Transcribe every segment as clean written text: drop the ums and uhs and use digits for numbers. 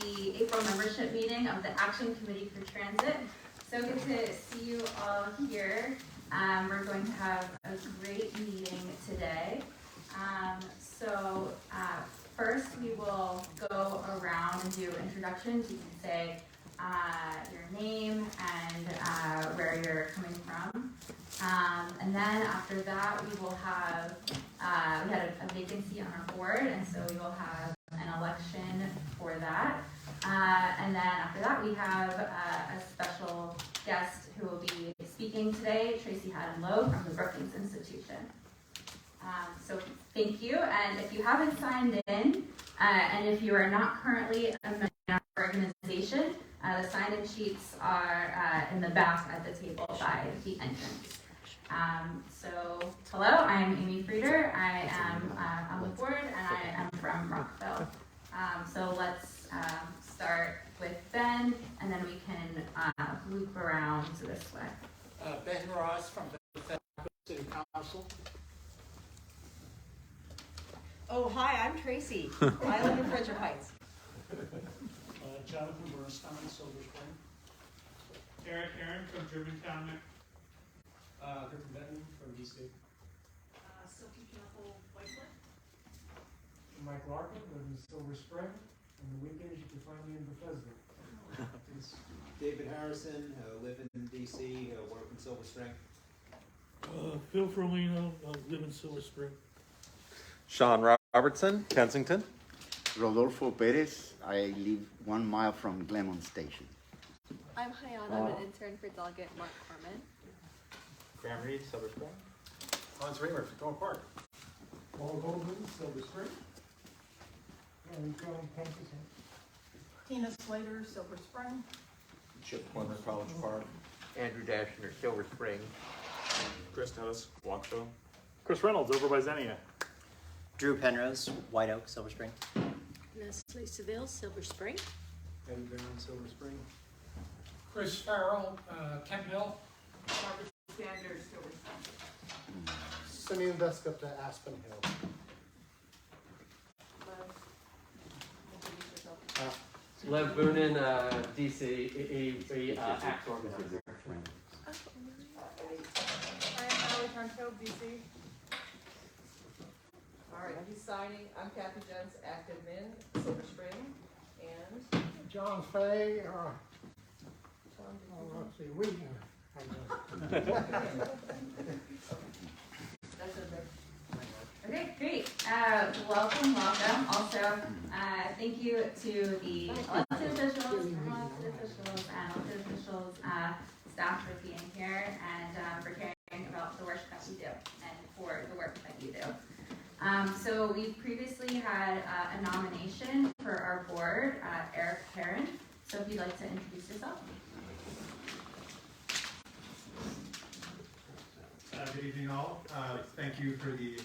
the April membership meeting of the Action Committee for Transit. So good to see you all here. We're going to have a great meeting today. First we will go around and do introductions. You can say your name and where you're coming from. And then after that we will have, we had a vacancy on our board, and so we will have an election for that. And then after that we have a special guest who will be speaking today, Tracy Hadden from the Brookings Institution. So thank you, and if you haven't signed in, and if you are not currently a member of our organization, the sign-in sheets are in the back at the table by the entrance. Hello, I'm Amy Frieder. I am on the board, and I am from Rockville. So let's start with Ben, and then we can loop around this way. Ben Ross from the City Council. Oh, hi, I'm Tracy. I live in Frederick Heights. Jonathan Bernstein, Silver Spring. Eric Aaron from Germantown. Griffin Benton from DC. Silky Campbell, Whitewood. Mike Larkin, live in Silver Spring. On the weekends, you can find me in Bethesda. David Harrison, live in DC, work in Silver Spring. Phil Ferlino, live in Silver Spring. Sean Robertson, Kensington. Rodolfo Perez, I live 1 mile from Glenmont Station. I'm Hayan, I'm an intern for Delegate Mark Carmen. Graham Reed, Silver Spring. Hans Reamer, Tacoma Park. Paul Goldman, Silver Spring. And Kensington. Tina Slater, Silver Spring. Chip Corner, College Park. Andrew Dashner, Silver Spring. Chris Ellis, Walkville. Chris Reynolds, over by Xenia. Drew Penrose, White Oak, Silver Spring. Nestle Seville, Silver Spring. Eddie Brown, Silver Spring. Chris Farrell, Kent Hill. Margaret Sanders, Silver Spring. Simeon Vescup to Aspen Hill. Lev Boonin, DC, ACT organizer. I'm Allie Franco, DC. All right, he's signing. I'm Kathy Jens, active in Silver Spring. And John Fay, John, let's see, we, that's in there. Okay, great. Welcome. Also, thank you to the elected officials, and elected officials, staff for being here and for caring about the work that we do and for the work that you do. So we previously had a nomination for our board, Eric Heron. So if you'd like to introduce yourself. Good evening, all. Thank you for the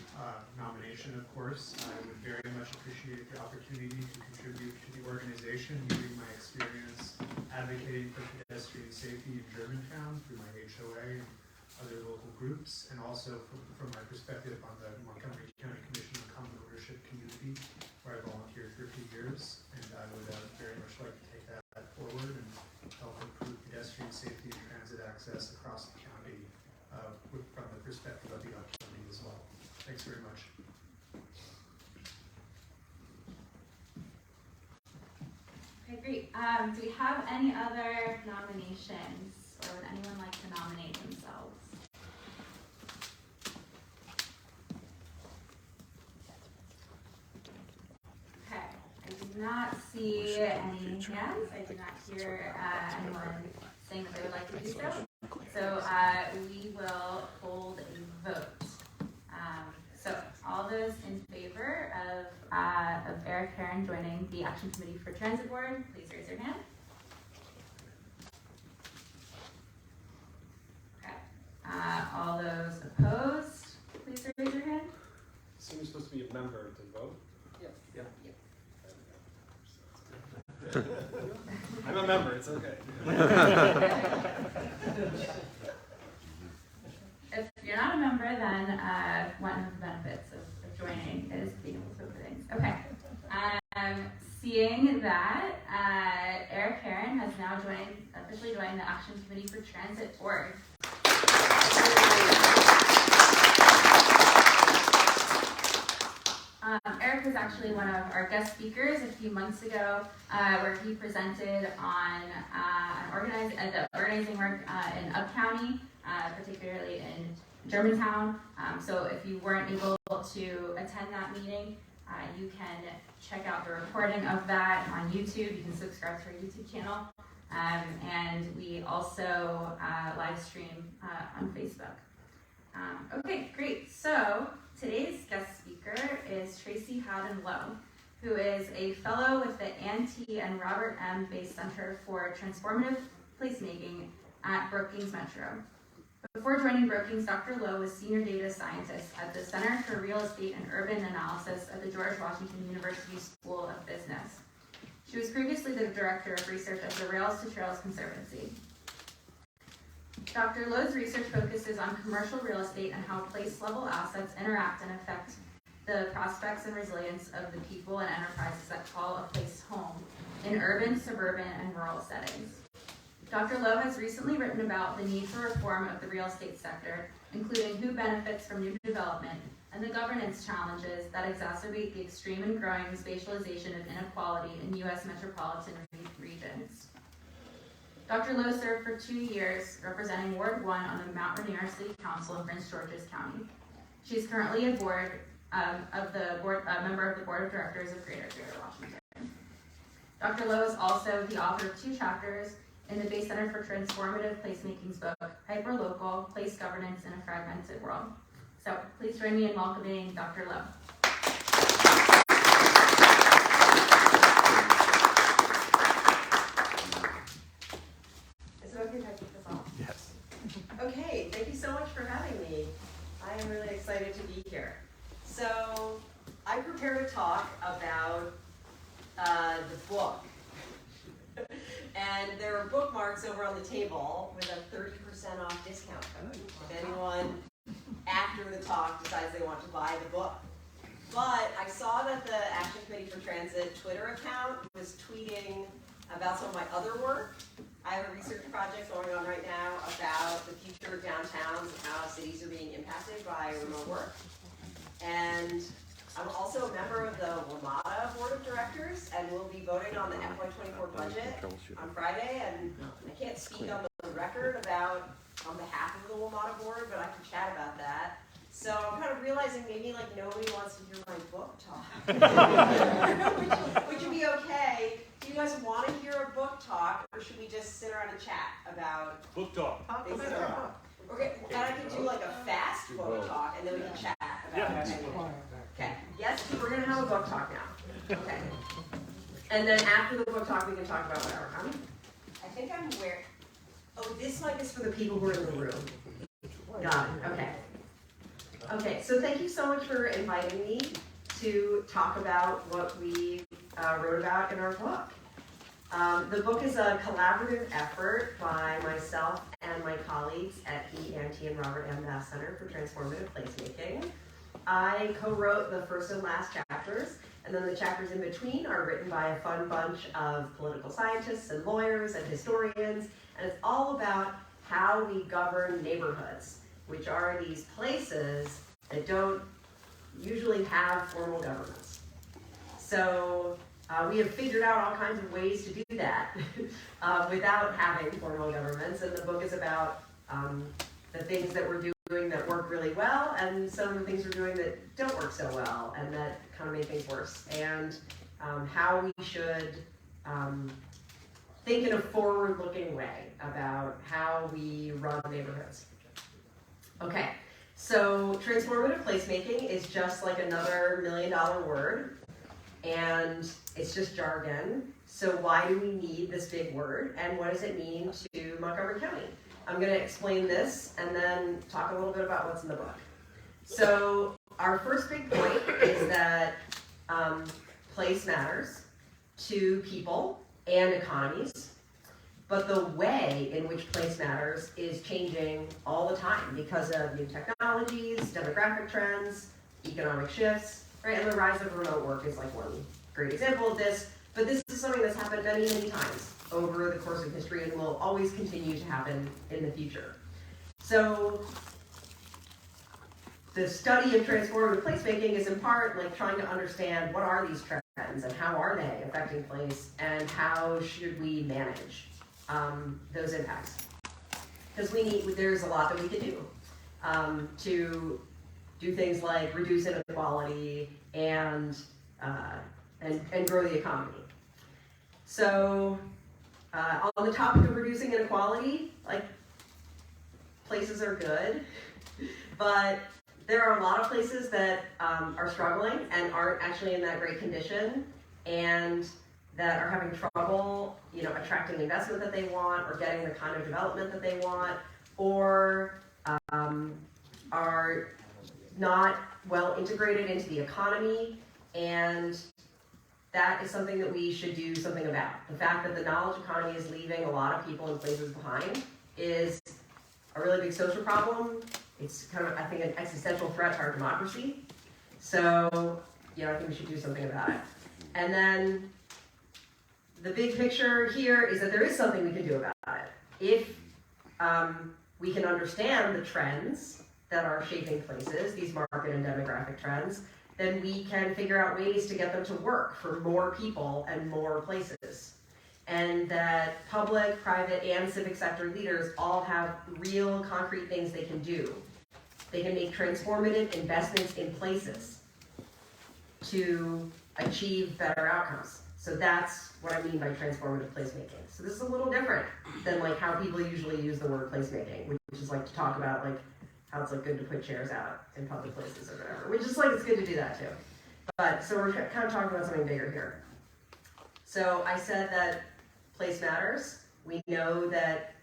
nomination, of course. I would very much appreciate the opportunity to contribute to the organization using my experience advocating for pedestrian safety in Germantown through my HOA and other local groups, and also from my perspective on the Montgomery County Commission on Common Ownership Community, where I volunteered for 2 years, and I would very much like to take that forward and help improve pedestrian safety and transit access across the county from the perspective of the county as well. Thanks very much. Okay, great. Do we have any other nominations, or would anyone like to nominate themselves? Okay, I do not see any hands. I do not hear anyone saying that they would like to do so. So we will hold a vote. So all those in favor of Eric Heron joining the Action Committee for Transit Board, please raise your hand. Okay. All those opposed, please raise your hand. So you're supposed to be a member to vote? Yes. Yeah. I'm a member, it's okay. If you're not a member, then one of the benefits of joining is being able to vote for things. Okay. Seeing that, Eric Heron has now officially joined the Action Committee for Transit Board. Eric was actually one of our guest speakers a few months ago, where he presented on the organizing work in Up County, particularly in Germantown. So if you weren't able to attend that meeting, you can check out the recording of that on YouTube. You can subscribe to our YouTube channel. And we also live stream on Facebook. Okay, great. So today's guest speaker is Tracy Hadden Lowe, who is a fellow with the Ann T. and Robert M. Bass Center for Transformative Placemaking at Brookings Metro. Before joining Brookings, Dr. Lowe was Senior Data Scientist at the Center for Real Estate and Urban Analysis at the George Washington University School of Business. She was previously the Director of Research at the Rails to Trails Conservancy. Dr. Lowe's research focuses on commercial real estate and how place-level assets interact and affect the prospects and resilience of the people and enterprises that call a place home in urban, suburban, and rural settings. Dr. Lowe has recently written about the need for reform of the real estate sector, including who benefits from new development and the governance challenges that exacerbate the extreme and growing spatialization of inequality in U.S. metropolitan regions. Dr. Lowe served for 2 years representing Ward 1 on the Mount Rainier City Council in Prince George's County. She is currently a member of the Board of Directors of Greater Washington. Dr. Lowe is also the author of 2 chapters in the Bass Center for Transformative Placemaking's book, Hyperlocal, Place Governance in a Fragmented World. So please join me in welcoming Dr. Lowe. Is it okay if I kick this off? Yes. Okay, thank you so much for having me. I am really excited to be here. So I prepared a talk about the book. And there are bookmarks over on the table with a 30% off discount code if anyone after the talk decides they want to buy the book. But I saw that the Action Committee for Transit Twitter account was tweeting about some of my other work. I have a research project going on right now about the future of downtowns and how cities are being impacted by remote work. And I'm also a member of the WMATA Board of Directors, and we'll be voting on the FY24 budget on Friday. And I can't speak on the record on behalf of the WMATA Board, but I can chat about that. So I'm kind of realizing maybe like nobody wants to hear my book talk. Would you be okay? Do you guys want to hear a book talk, or should we just sit around and chat about Book talk. things that are okay, and I can do like a fast book talk, and then we can chat about it. Okay. Yes, we're gonna have a book talk now. Okay. And then after the book talk, we can talk about whatever. I think I'm wearing. Oh, this mic is for the people who are in the room. Got it. Okay. Okay. So thank you so much for inviting me to talk about what we wrote about in our book. The book is a collaborative effort by myself and my colleagues at the Ann T. and Robert M. Bass Center for Transformative Placemaking. I co-wrote the first and last chapters, and then the chapters in between are written by a fun bunch of political scientists and lawyers and historians, and it's all about how we govern neighborhoods, which are these places that don't usually have formal governments. So we have figured out all kinds of ways to do that without having formal governments, and the book is about the things that we're doing that work really well, and some of the things we're doing that don't work so well, and that kind of make things worse, and how we should think in a forward-looking way about how we run neighborhoods. Okay, so transformative placemaking is just like another $1 million word, and it's just jargon. So why do we need this big word, and what does it mean to Montgomery County? I'm going to explain this and then talk a little bit about what's in the book. So our first big point is that place matters to people and economies, but the way in which place matters is changing all the time because of new technologies, demographic trends, economic shifts, right? And the rise of remote work is like one great example of this. But this is something that's happened many, many times over the course of history and will always continue to happen in the future. So the study of transformative placemaking is in part like trying to understand what are these trends and how are they affecting place and how should we manage those impacts. Because there's a lot that we can do to do things like reduce inequality and grow the economy. So on the topic of reducing inequality, like places are good, but there are a lot of places that are struggling and aren't actually in that great condition and that are having trouble, attracting investment that they want or getting the kind of development that they want, or are not well integrated into the economy, and that is something that we should do something about. The fact that the knowledge economy is leaving a lot of people and places behind is a really big social problem. It's kind of, I think, an existential threat to our democracy. So, I think we should do something about it. And then the big picture here is that there is something we can do about it. If we can understand the trends that are shaping places, these market and demographic trends, then we can figure out ways to get them to work for more people and more places. And that public, private, and civic sector leaders all have real concrete things they can do. They can make transformative investments in places to achieve better outcomes. So that's what I mean by transformative placemaking. So this is a little different than like how people usually use the word placemaking, which is like to talk about like how it's like good to put chairs out in public places or whatever, which is like, it's good to do that too. But so we're kind of talking about something bigger here. So I said that place matters. We know that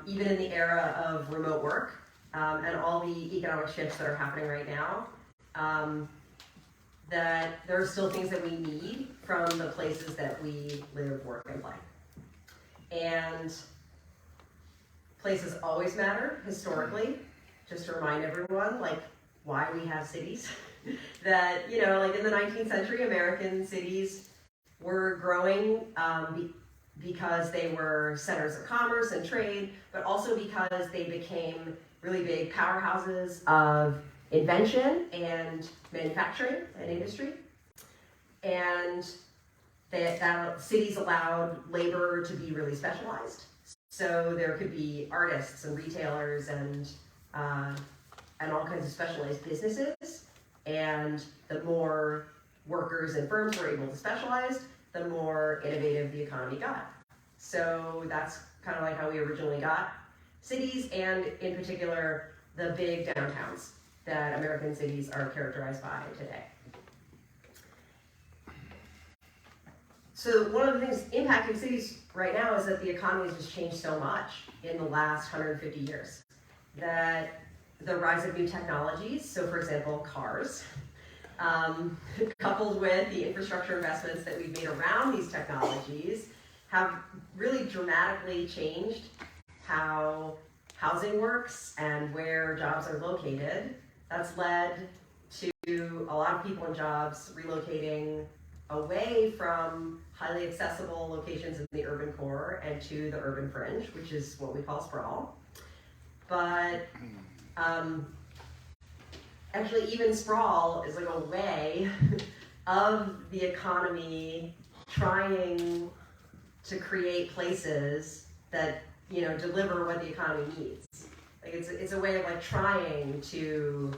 even in the era of remote work and all the economic shifts that are happening right now, that there are still things that we need from the places that we live, work, and play. And places always matter historically. Just to remind everyone, like, why we have cities. That, like in the 19th century, American cities were growing because they were centers of commerce and trade, but also because they became really big powerhouses of invention and manufacturing and industry. And that cities allowed labor to be really specialized. So there could be artists and retailers and all kinds of specialized businesses. And the more workers and firms were able to specialize, the more innovative the economy got. So that's kind of like how we originally got cities, and in particular, the big downtowns that American cities are characterized by today. So one of the things impacting cities right now is that the economy has just changed so much in the last 150 years. That the rise of new technologies, so for example, cars, coupled with the infrastructure investments that we've made around these technologies, have really dramatically changed how housing works and where jobs are located. That's led to a lot of people and jobs relocating away from highly accessible locations in the urban core and to the urban fringe, which is what we call sprawl. But actually even sprawl is like a way of the economy trying to create places that, deliver what the economy needs. Like it's a way of like trying to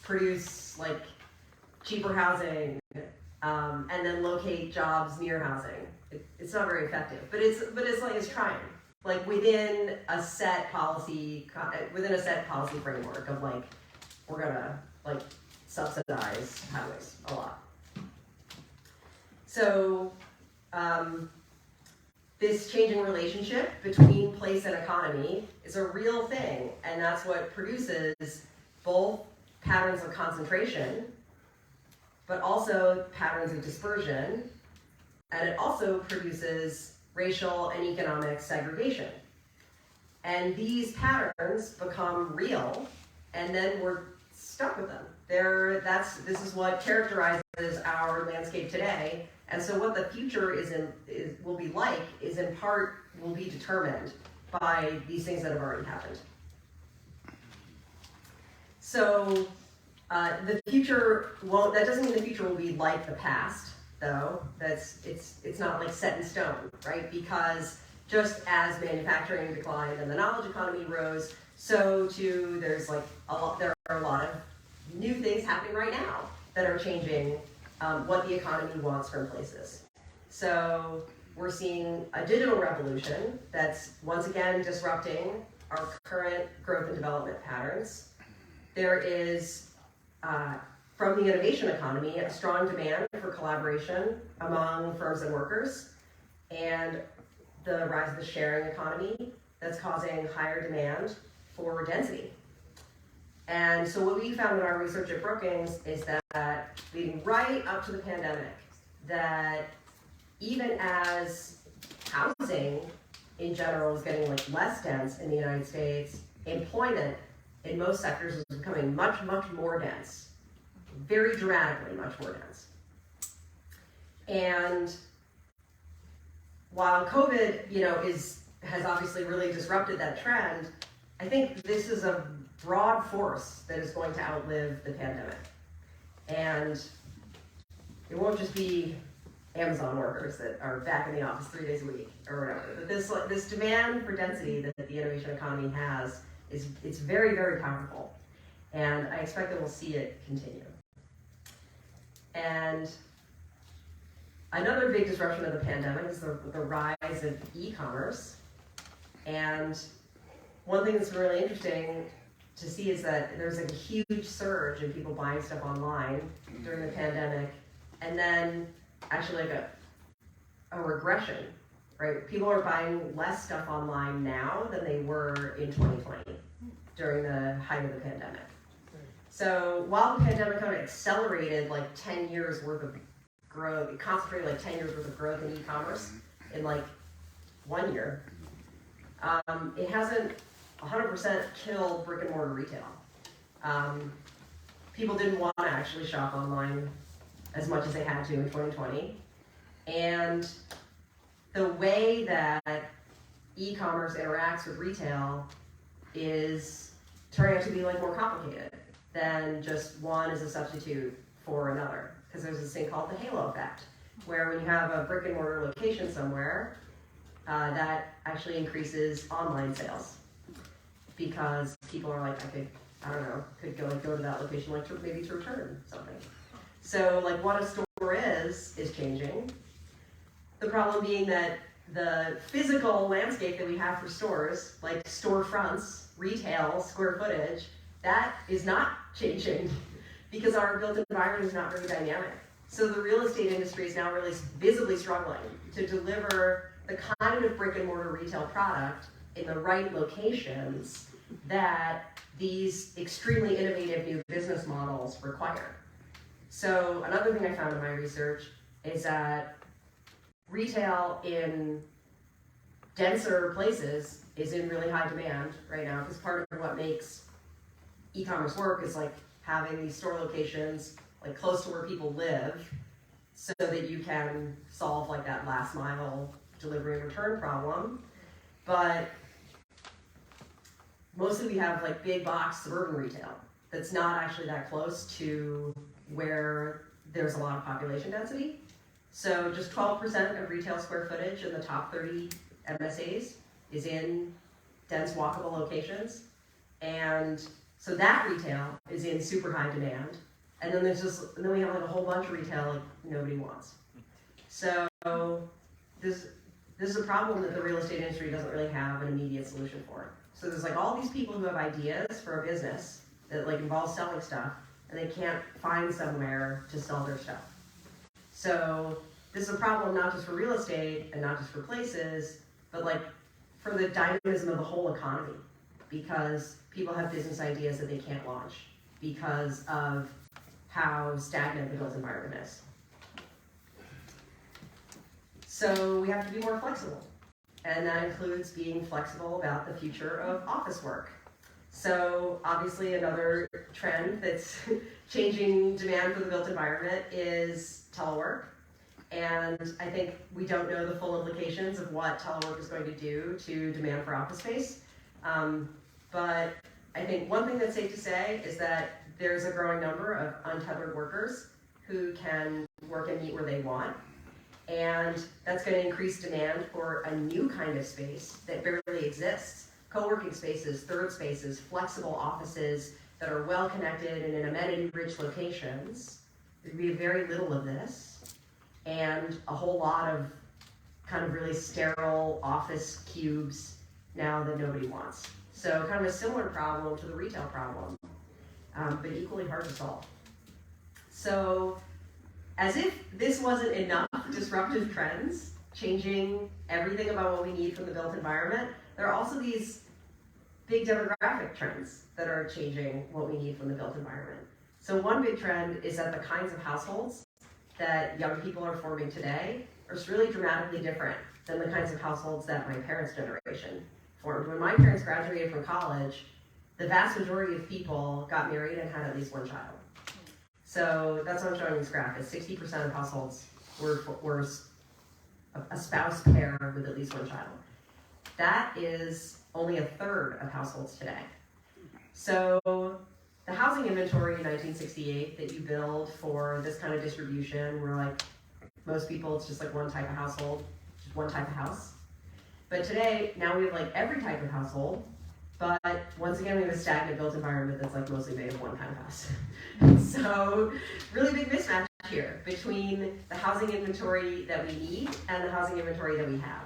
produce like cheaper housing and then locate jobs near housing. It's not very effective, but it's trying. Like within a set policy framework of like, we're gonna like subsidize highways a lot. So this changing relationship between place and economy is a real thing, and that's what produces both patterns of concentration, but also patterns of dispersion, and it also produces racial and economic segregation. And these patterns become real, and then we're stuck with them. This is what characterizes our landscape today, And so what the future will be like is in part will be determined by these things that have already happened. So the future won't, that doesn't mean the future will be like the past, though. It's not like set in stone, right? Because just as manufacturing declined and the knowledge economy rose, so too there are a lot of new things happening right now that are changing what the economy wants from places. So we're seeing a digital revolution that's once again disrupting our current growth and development patterns. There is, from the innovation economy, a strong demand for collaboration among firms and workers, and the rise of the sharing economy that's causing higher demand for density. And so what we found in our research at Brookings is that leading right up to the pandemic, that even as housing in general was getting less dense in the United States, employment in most sectors was becoming much, much more dense, very dramatically much more dense. And while COVID, has obviously really disrupted that trend, I think this is a broad force that is going to outlive the pandemic. And it won't just be Amazon workers that are back in the office 3 days a week or whatever. But this demand for density that the innovation economy has it's very, very powerful. And I expect that we'll see it continue. And another big disruption of the pandemic is the rise of e-commerce. And one thing that's really interesting to see is that there's a huge surge in people buying stuff online during the pandemic, and then actually a regression, right? People are buying less stuff online now than they were in 2020 during the height of the pandemic. So while the pandemic kind of accelerated 10 years worth of growth, it concentrated 10 years worth of growth in e-commerce in 1 year, it hasn't 100% killed brick and mortar retail. People didn't want to actually shop online as much as they had to in 2020. And the way that e-commerce interacts with retail is turning out to be more complicated than just one as a substitute for another. Because there's this thing called the halo effect, where when you have a brick and mortar location somewhere, that actually increases online sales. Because people are could go to that location maybe to return something. So what a store is changing. The problem being that the physical landscape that we have for stores, like storefronts, retail, square footage, that is not changing because our built environment is not very dynamic. So the real estate industry is now really visibly struggling to deliver the kind of brick and mortar retail product in the right locations that these extremely innovative new business models require. So another thing I found in my research is that retail in denser places is in really high demand right now, because part of what makes e-commerce work is having these store locations close to where people live, so that you can solve that last mile delivery and return problem. But mostly we have big box suburban retail that's not actually that close to where there's a lot of population density. So just 12% of retail square footage in the top 30 MSAs is in dense walkable locations. And so that retail is in super high demand. And then then we have a whole bunch of retail nobody wants. So this is a problem that the real estate industry doesn't really have an immediate solution for. So there's all these people who have ideas for a business that involves selling stuff, and they can't find somewhere to sell their stuff. So this is a problem not just for real estate and not just for places, but for the dynamism of the whole economy, because people have business ideas that they can't launch because of how stagnant the built environment is. So we have to be more flexible. And that includes being flexible about the future of office work. So obviously another trend that's changing demand for the built environment is telework. And I think we don't know the full implications of what telework is going to do to demand for office space. But I think one thing that's safe to say is that there's a growing number of untethered workers who can work and meet where they want. And that's going to increase demand for a new kind of space that barely exists. Co-working spaces, third spaces, flexible offices that are well connected and in amenity-rich locations. There'd be very little of this, and a whole lot of kind of really sterile office cubes now that nobody wants. So kind of a similar problem to the retail problem, but equally hard to solve. So as if this wasn't enough disruptive trends, changing everything about what we need from the built environment, there are also these big demographic trends that are changing what we need from the built environment. So one big trend is that the kinds of households that young people are forming today are really dramatically different than the kinds of households that my parents' generation formed. When my parents graduated from college, the vast majority of people got married and had at least one child. So that's what I'm showing in this graph, is 60% of households were a spouse pair with at least one child. That is only a third of households today. So the housing inventory in 1968 that you build for this kind of distribution, where like most people, it's just like one type of household, just one type of house. But today, now we have like every type of household, but once again, we have a stagnant built environment that's like mostly made of one kind of house. So really big mismatch here between the housing inventory that we need and the housing inventory that we have.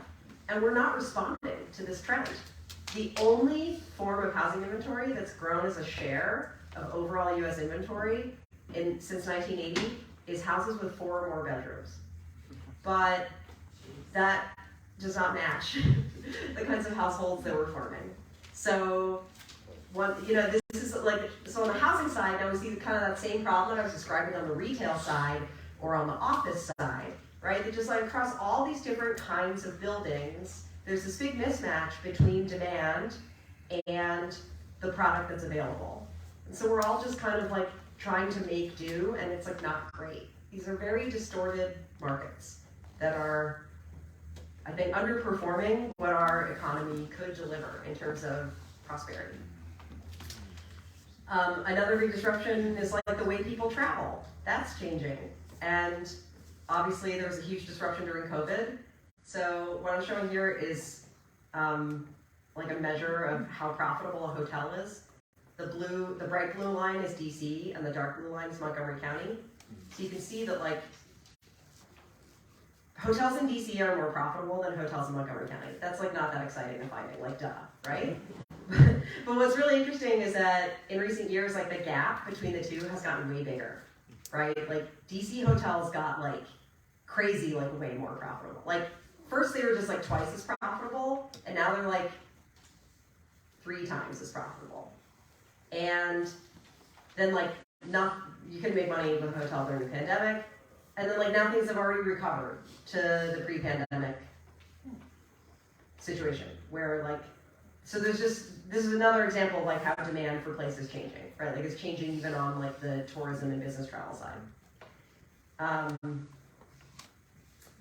And we're not responding to this trend. The only form of housing inventory that's grown as a share of overall US inventory since 1980 is houses with 4 or more bedrooms. But that does not match the kinds of households that we're forming. So, this is like, so on the housing side, now we see kind of that same problem that I was describing on the retail side or on the office side, right? That just like across all these different kinds of buildings, there's this big mismatch between demand and the product that's available. And so we're all just kind of like trying to make do, and it's like not great. These are very distorted markets that are, I think, underperforming what our economy could deliver in terms of prosperity. Another big disruption is like the way people travel. That's changing. And obviously there was a huge disruption during COVID. So what I'm showing here is like a measure of how profitable a hotel is. The bright blue line is DC and the dark blue line is Montgomery County. So you can see that like hotels in DC are more profitable than hotels in Montgomery County. That's like not that exciting a finding, like duh, right? But what's really interesting is that in recent years, like the gap between the two has gotten way bigger, right? Like DC hotels got like crazy, like way more profitable. Like first they were just like twice as profitable, and now they're like 3 times as profitable. And then like you couldn't make money with a hotel during the pandemic. And then like now things have already recovered to the pre-pandemic situation where like, so this is another example of like how demand for place is changing, right? Like it's changing even on like the tourism and business travel side.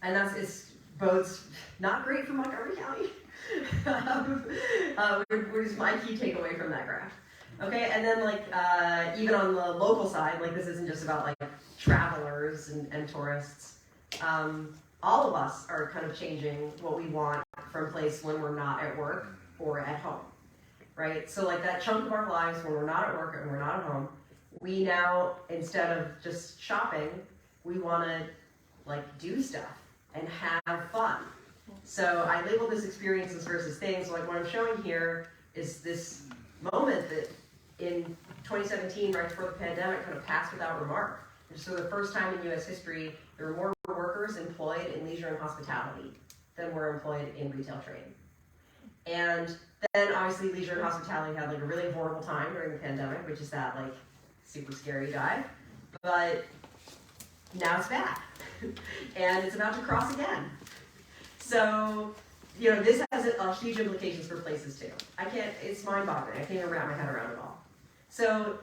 And it's both not great for Montgomery County, which is my key takeaway from that graph. Okay, and then like even on the local side, like this isn't just about like travelers and tourists. All of us are kind of changing what we want from place when we're not at work or at home, right? So like that chunk of our lives when we're not at work and we're not at home, we now, instead of just shopping, we want to like do stuff and have fun. So I labeled this experiences versus things. Like what I'm showing here is this moment that in 2017, right before the pandemic, kind of passed without remark. And so the first time in US history, there were more workers employed in leisure and hospitality than were employed in retail trade. And then obviously leisure and hospitality had like a really horrible time during the pandemic, which is that like super scary dive. But now it's back and it's about to cross again. So, this has huge implications for places too. It's mind-boggling. I can't even wrap my head around it all. So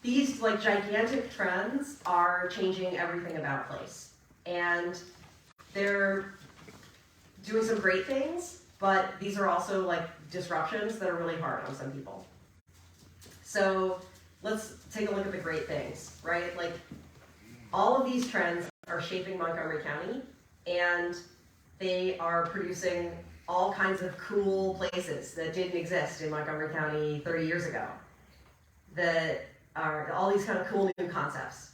these like gigantic trends are changing everything about place. And they're doing some great things, but these are also like disruptions that are really hard on some people. So let's take a look at the great things, right? Like all of these trends are shaping Montgomery County, and they are producing all kinds of cool places that didn't exist in Montgomery County 30 years ago. That are all these kind of cool new concepts.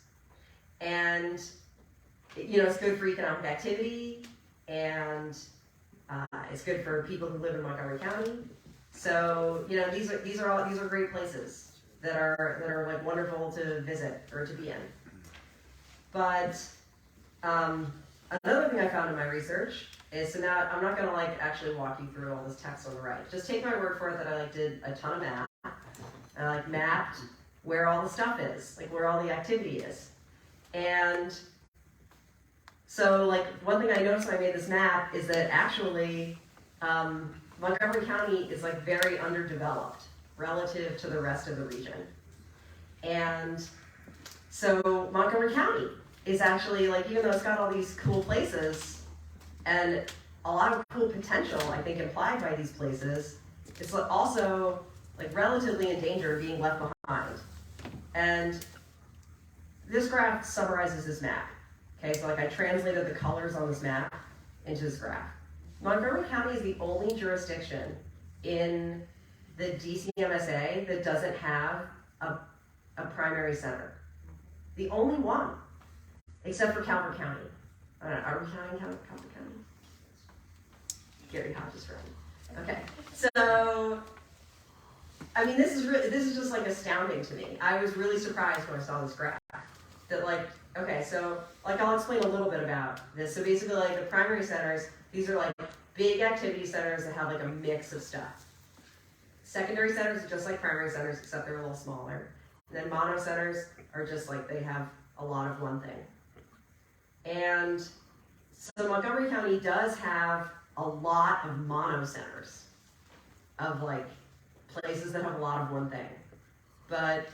And you know, it's good for economic activity, and it's good for people who live in Montgomery County. So, you know, these are great places that are like wonderful to visit or to be in. But another thing I found in my research is, so now I'm not going to like actually walk you through all this text on the right. Just take my word for it that I like did a ton of math. I like mapped where all the stuff is, like where all the activity is. And so like one thing I noticed when I made this map is that actually Montgomery County is like very underdeveloped relative to the rest of the region. And so Montgomery County is actually like, even though it's got all these cool places and a lot of cool potential, I think, implied by these places, it's also like relatively in danger of being left behind. And this graph summarizes this map. Okay, so like I translated the colors on this map into this graph. Montgomery County is the only jurisdiction in the DC MSA that doesn't have a primary center. The only one, except for Calvert County. I don't know, are we counting Calvert County? Gary Hodges' friend. Okay, so I mean, this is just like astounding to me. I was really surprised when I saw this graph. That like, okay, so like I'll explain a little bit about this. So basically like the primary centers, these are like big activity centers that have like a mix of stuff. Secondary centers are just like primary centers, except they're a little smaller. And then mono centers are just like they have a lot of one thing. And so Montgomery County does have a lot of mono centers of like places that have a lot of one thing. But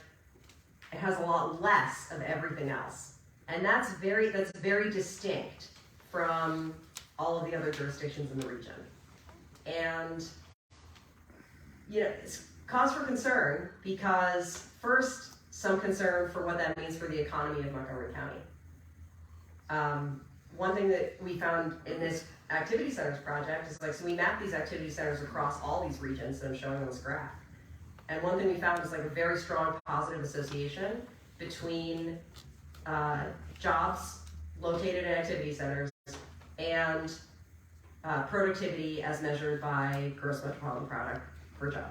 it has a lot less of everything else. And that's very distinct from all of the other jurisdictions in the region. And, you know, it's cause for concern because first, some concern for what that means for the economy of Montgomery County. One thing that we found in this activity centers project is like, so we mapped these activity centers across all these regions that I'm showing on this graph. And one thing we found is like a very strong positive association between jobs located in activity centers and productivity as measured by gross metropolitan product per job.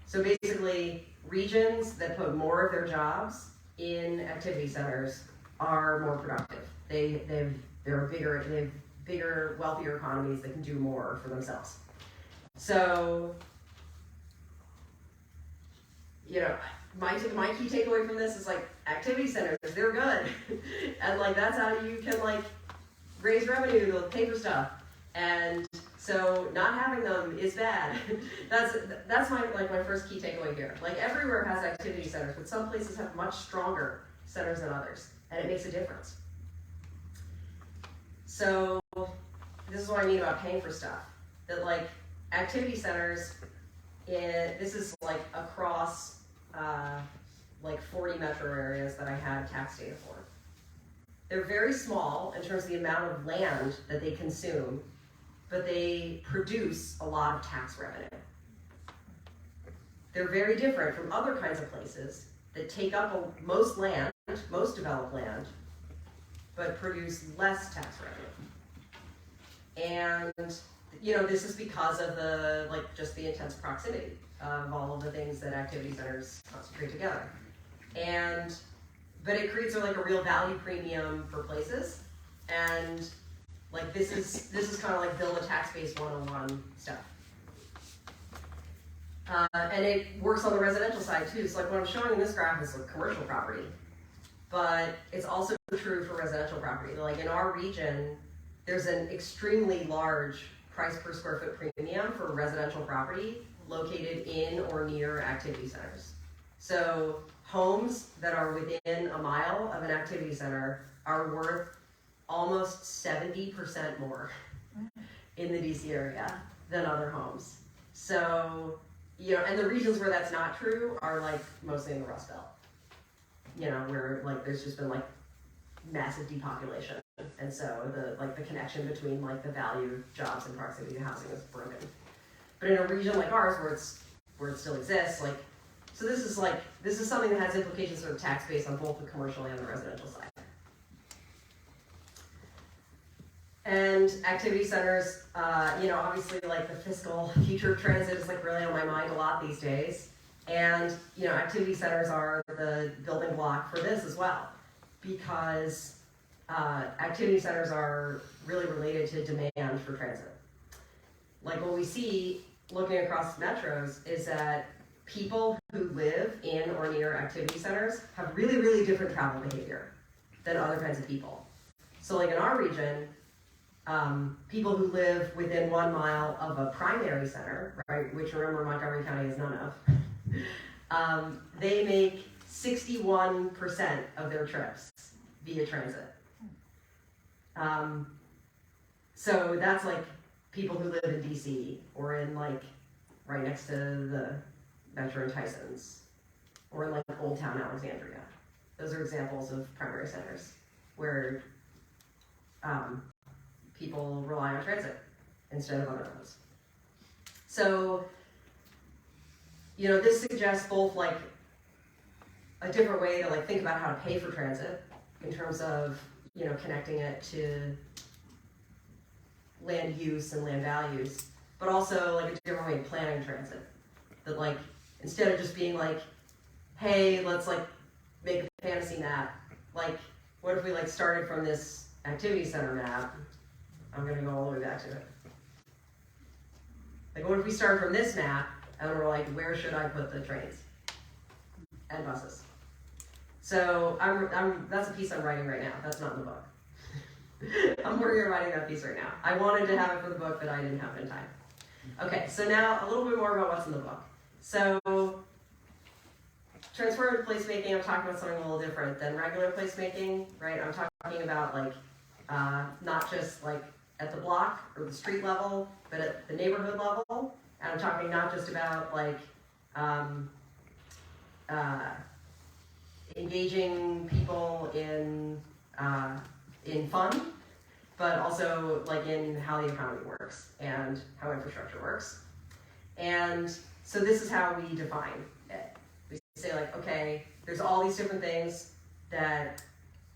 So basically, regions that put more of their jobs in activity centers are more productive. They have bigger, wealthier economies that can do more for themselves. So, you know, my key takeaway from this is like activity centers, they're good. And like that's how you can like raise revenue to pay for stuff. And so not having them is bad. That's my first key takeaway here. Like everywhere has activity centers, but some places have much stronger centers than others, and it makes a difference. So this is what I mean about paying for stuff. That like activity centers, this is like across like 40 metro areas that I had tax data for. They're very small in terms of the amount of land that they consume, but they produce a lot of tax revenue. They're very different from other kinds of places that take up most land, most developed land, but produce less tax revenue. And you know, this is because of the just the intense proximity of all of the things that activity centers concentrate together. But it creates like a real value premium for places, and like this is kind of like build a tax base 101 stuff. And it works on the residential side too. So like what I'm showing in this graph is like commercial property, but it's also true for residential property. Like in our region, there's an extremely large price per square foot premium for residential property located in or near activity centers. So homes that are within a mile of an activity center are worth almost 70% more in the DC area than other homes. So, you know, and the regions where that's not true are like mostly in the Rust Belt. You know, where like there's just been like massive depopulation. And so the connection between like the value of jobs and proximity to housing is broken. But in a region like ours where it still exists, like, so this is something that has implications for the tax base on both the commercial and the residential side. And activity centers, you know, obviously like the fiscal future of transit is like really on my mind a lot these days. And, you know, activity centers are the building block for this as well, because activity centers are really related to demand for transit. Like what we see looking across metros is that people who live in or near activity centers have really, really different travel behavior than other kinds of people. So like in our region, people who live within 1 mile of a primary center, right, which remember Montgomery County is none of, they make 61% of their trips via transit. So that's like people who live in DC or in like right next to the Metro and Tysons or in like Old Town Alexandria. Those are examples of primary centers where people rely on transit instead of other modes. So, you know, this suggests both like a different way to like think about how to pay for transit in terms of, you know, connecting it to land use and land values, but also like a different way of planning transit. That like, instead of just being like, hey, let's like make a fantasy map, like what if we like started from this activity center map? I'm gonna go all the way back to it. Like what if we start from this map and we're like, where should I put the trains and buses? So that's a piece I'm writing right now. That's not in the book. I'm working on writing that piece right now. I wanted to have it for the book, but I didn't have it in time. Okay, so now a little bit more about what's in the book. So transformative placemaking, I'm talking about something a little different than regular placemaking, right? I'm talking about like not just like at the block or the street level, but at the neighborhood level. And I'm talking not just about like engaging people in fun, but also like in how the economy works and how infrastructure works. And so this is how we define it. We say like, okay, there's all these different things that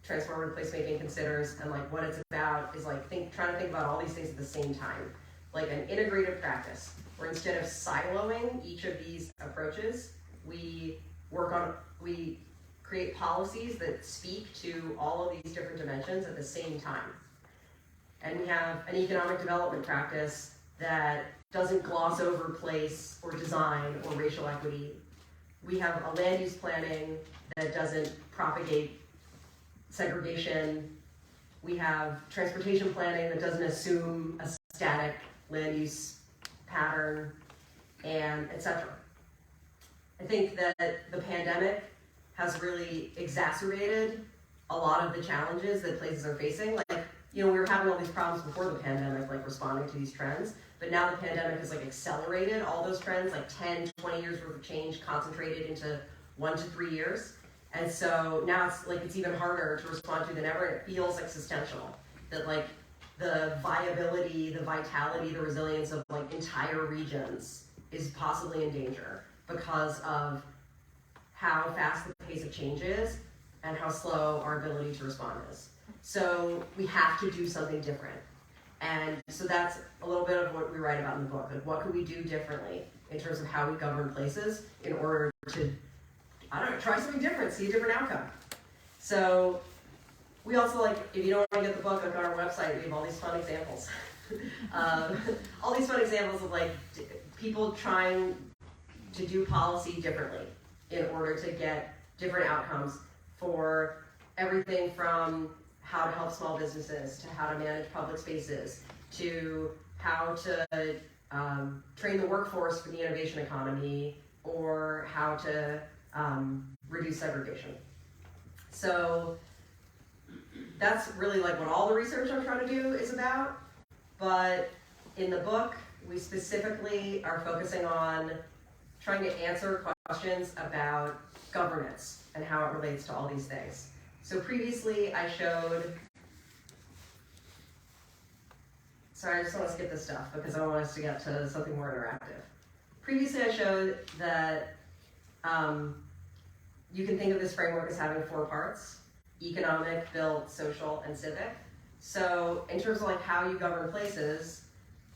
transformative placemaking considers, and like what it's about is like trying to think about all these things at the same time, like an integrative practice, where instead of siloing each of these approaches, we create policies that speak to all of these different dimensions at the same time. And we have an economic development practice that doesn't gloss over place or design or racial equity. We have a land use planning that doesn't propagate segregation. We have transportation planning that doesn't assume a static land use pattern, and etc. I think that the pandemic has really exacerbated a lot of the challenges that places are facing. Like, you know, we were having all these problems before the pandemic, like responding to these trends, but now the pandemic has like accelerated all those trends, like 10, 20 years worth of change concentrated into 1 to 3 years. And so now it's like it's even harder to respond to than ever, and it feels existential that like the viability, the vitality, the resilience of like entire regions is possibly in danger because of how fast the pace of change is and how slow our ability to respond is. So we have to do something different. And so that's a little bit of what we write about in the book. Like, what could we do differently in terms of how we govern places in order to, I don't know, try something different, see a different outcome. So we also, like, if you don't want to get the book, like on our website, we have all these fun examples. All these fun examples of like people trying to do policy differently in order to get different outcomes for everything from how to help small businesses, to how to manage public spaces, to how to train the workforce for the innovation economy, or how to reduce segregation. So that's really like what all the research I'm trying to do is about. But in the book, we specifically are focusing on trying to answer questions about governance and how it relates to all these things. So previously I showed, sorry, I just want to skip this stuff because I want us to get to something more interactive. Previously I showed that you can think of this framework as having 4 parts: economic, built, social, and civic. So in terms of like how you govern places,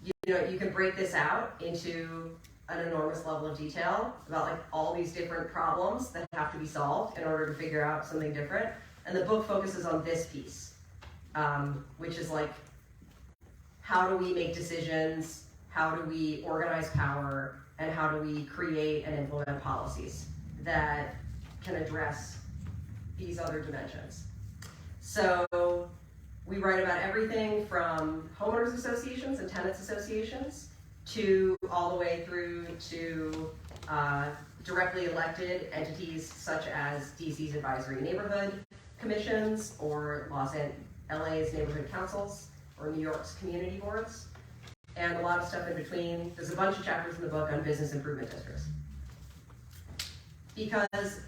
you know, you can break this out into an enormous level of detail about like all these different problems that have to be solved in order to figure out something different. And the book focuses on this piece, which is like, how do we make decisions? How do we organize power? And how do we create and implement policies that can address these other dimensions? So we write about everything from homeowners associations and tenants associations to all the way through to directly elected entities such as DC's advisory neighborhood commissions or LA's neighborhood councils or New York's community boards, and a lot of stuff in between. There's a bunch of chapters in the book on business improvement districts. Because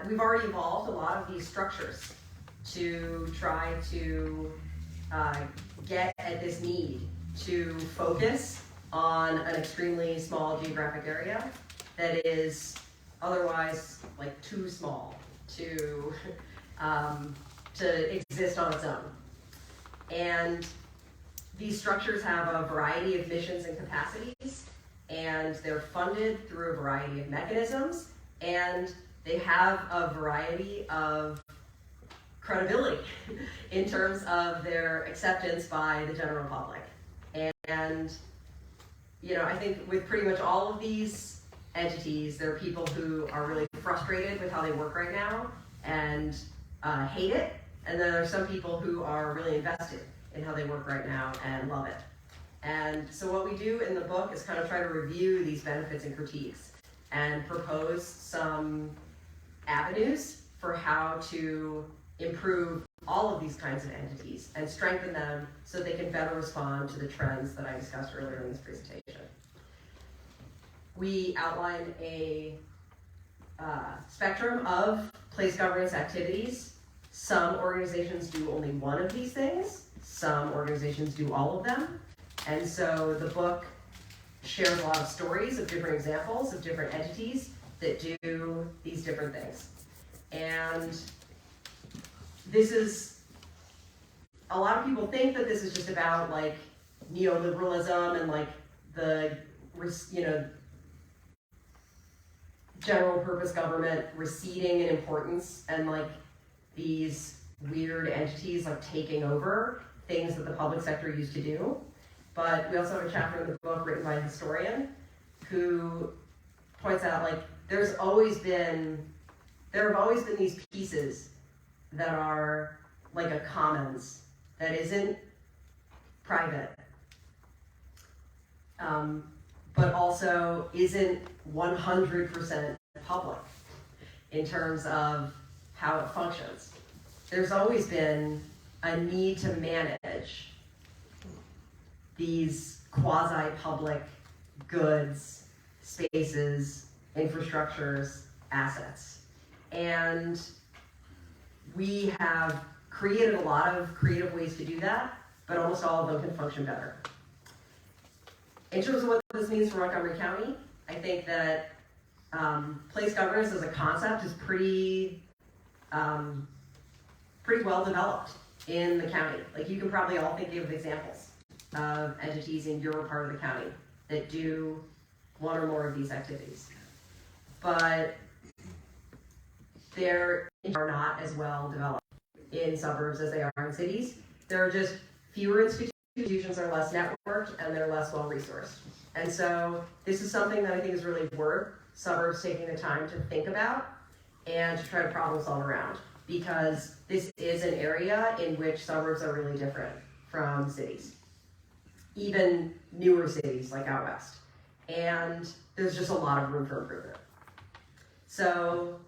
we've already evolved a lot of these structures to try to get at this need to focus on an extremely small geographic area that is otherwise like too small to exist on its own. And these structures have a variety of missions and capacities, and they're funded through a variety of mechanisms, and they have a variety of credibility in terms of their acceptance by the general public. And you know, I think with pretty much all of these entities, there are people who are really frustrated with how they work right now and hate it, and then there are some people who are really invested in how they work right now and love it. And so what we do in the book is kind of try to review these benefits and critiques and propose some avenues for how to improve all of these kinds of entities and strengthen them so they can better respond to the trends that I discussed earlier in this presentation. We outline a spectrum of place governance activities. Some organizations do only one of these things. Some organizations do all of them. And so the book shares a lot of stories of different examples of different entities that do these different things. And this is, a lot of people think that this is just about like neoliberalism and like the, you know, general purpose government receding in importance and like these weird entities like taking over things that the public sector used to do. But we also have a chapter in the book written by a historian who points out like there have always been these pieces that are like a commons that isn't private, but also isn't 100% public in terms of how it functions. There's always been a need to manage these quasi-public goods, spaces, infrastructures, assets. And we have created a lot of creative ways to do that, but almost all of them can function better. In terms of what this means for Montgomery County, I think that place governance as a concept is pretty well developed in the county. Like you can probably all think of examples of entities in your part of the county that do one or more of these activities. But they are not as well developed in suburbs as they are in cities. There are just fewer institutions, are less networked, and they're less well resourced. And so this is something that I think is really worth suburbs taking the time to think about and to try to problem solve around, because this is an area in which suburbs are really different from cities, even newer cities like out west. And there's just a lot of room for improvement. So,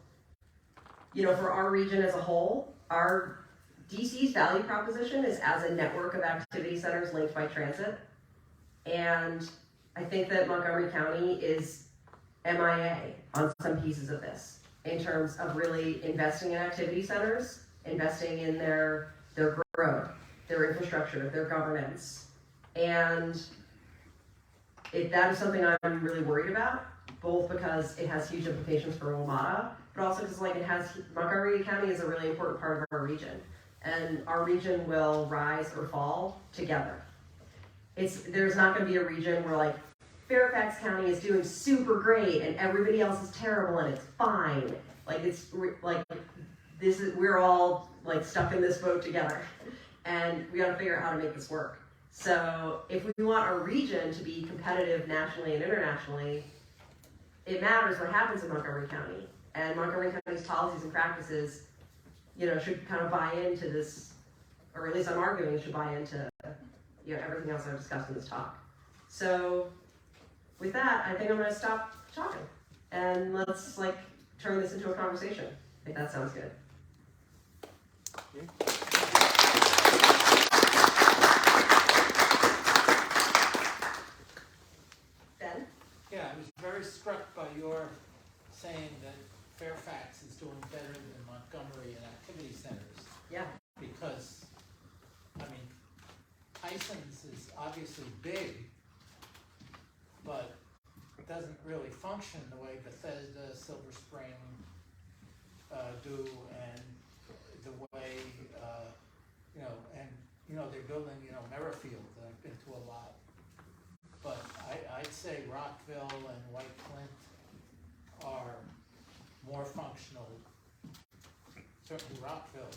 you know, for our region as a whole, our DC's value proposition is as a network of activity centers linked by transit. And I think that Montgomery County is MIA on some pieces of this in terms of really investing in activity centers, investing in their growth, their infrastructure, their governance. And that is something I'm really worried about, both because it has huge implications for WMATA, but also because Montgomery County is a really important part of our region. And our region will rise or fall together. There's not going to be a region where like Fairfax County is doing super great and everybody else is terrible and it's fine. We're all like stuck in this boat together, and we got to figure out how to make this work. So if we want our region to be competitive nationally and internationally, it matters what happens in Montgomery County, and Montgomery County's policies and practices, should kind of buy into this, or at least I'm arguing should buy into, everything else I've discussed in this talk. So with that, I think I'm going to stop talking, and let's turn this into a conversation, if that sounds good. Ben? Yeah, I was very struck by your saying that Fairfax is doing better than Montgomery in activity centers. Yeah. Because, Tyson's is obviously big, but it doesn't really function the way Bethesda, Silver Spring do, and the way, they're building, Merrifield, that I've been to a lot. But I'd say Rockville and White Flint are more functional, certainly Rockville,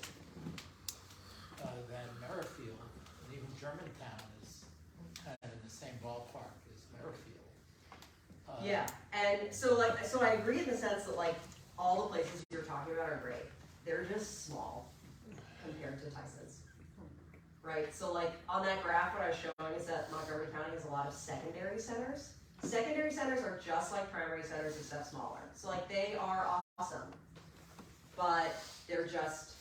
than Merrifield. And even Germantown is kind of in the same ballpark as Merrifield. Yeah, and so I agree in the sense that all the places you're talking about are great. They're just small compared to Tyson's, right? So on that graph, what I was showing is that Montgomery County has a lot of secondary centers. Secondary centers are just like primary centers except smaller. So they are awesome, but they're just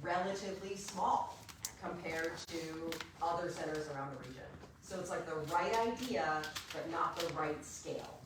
relatively small compared to other centers around the region. So it's the right idea, but not the right scale.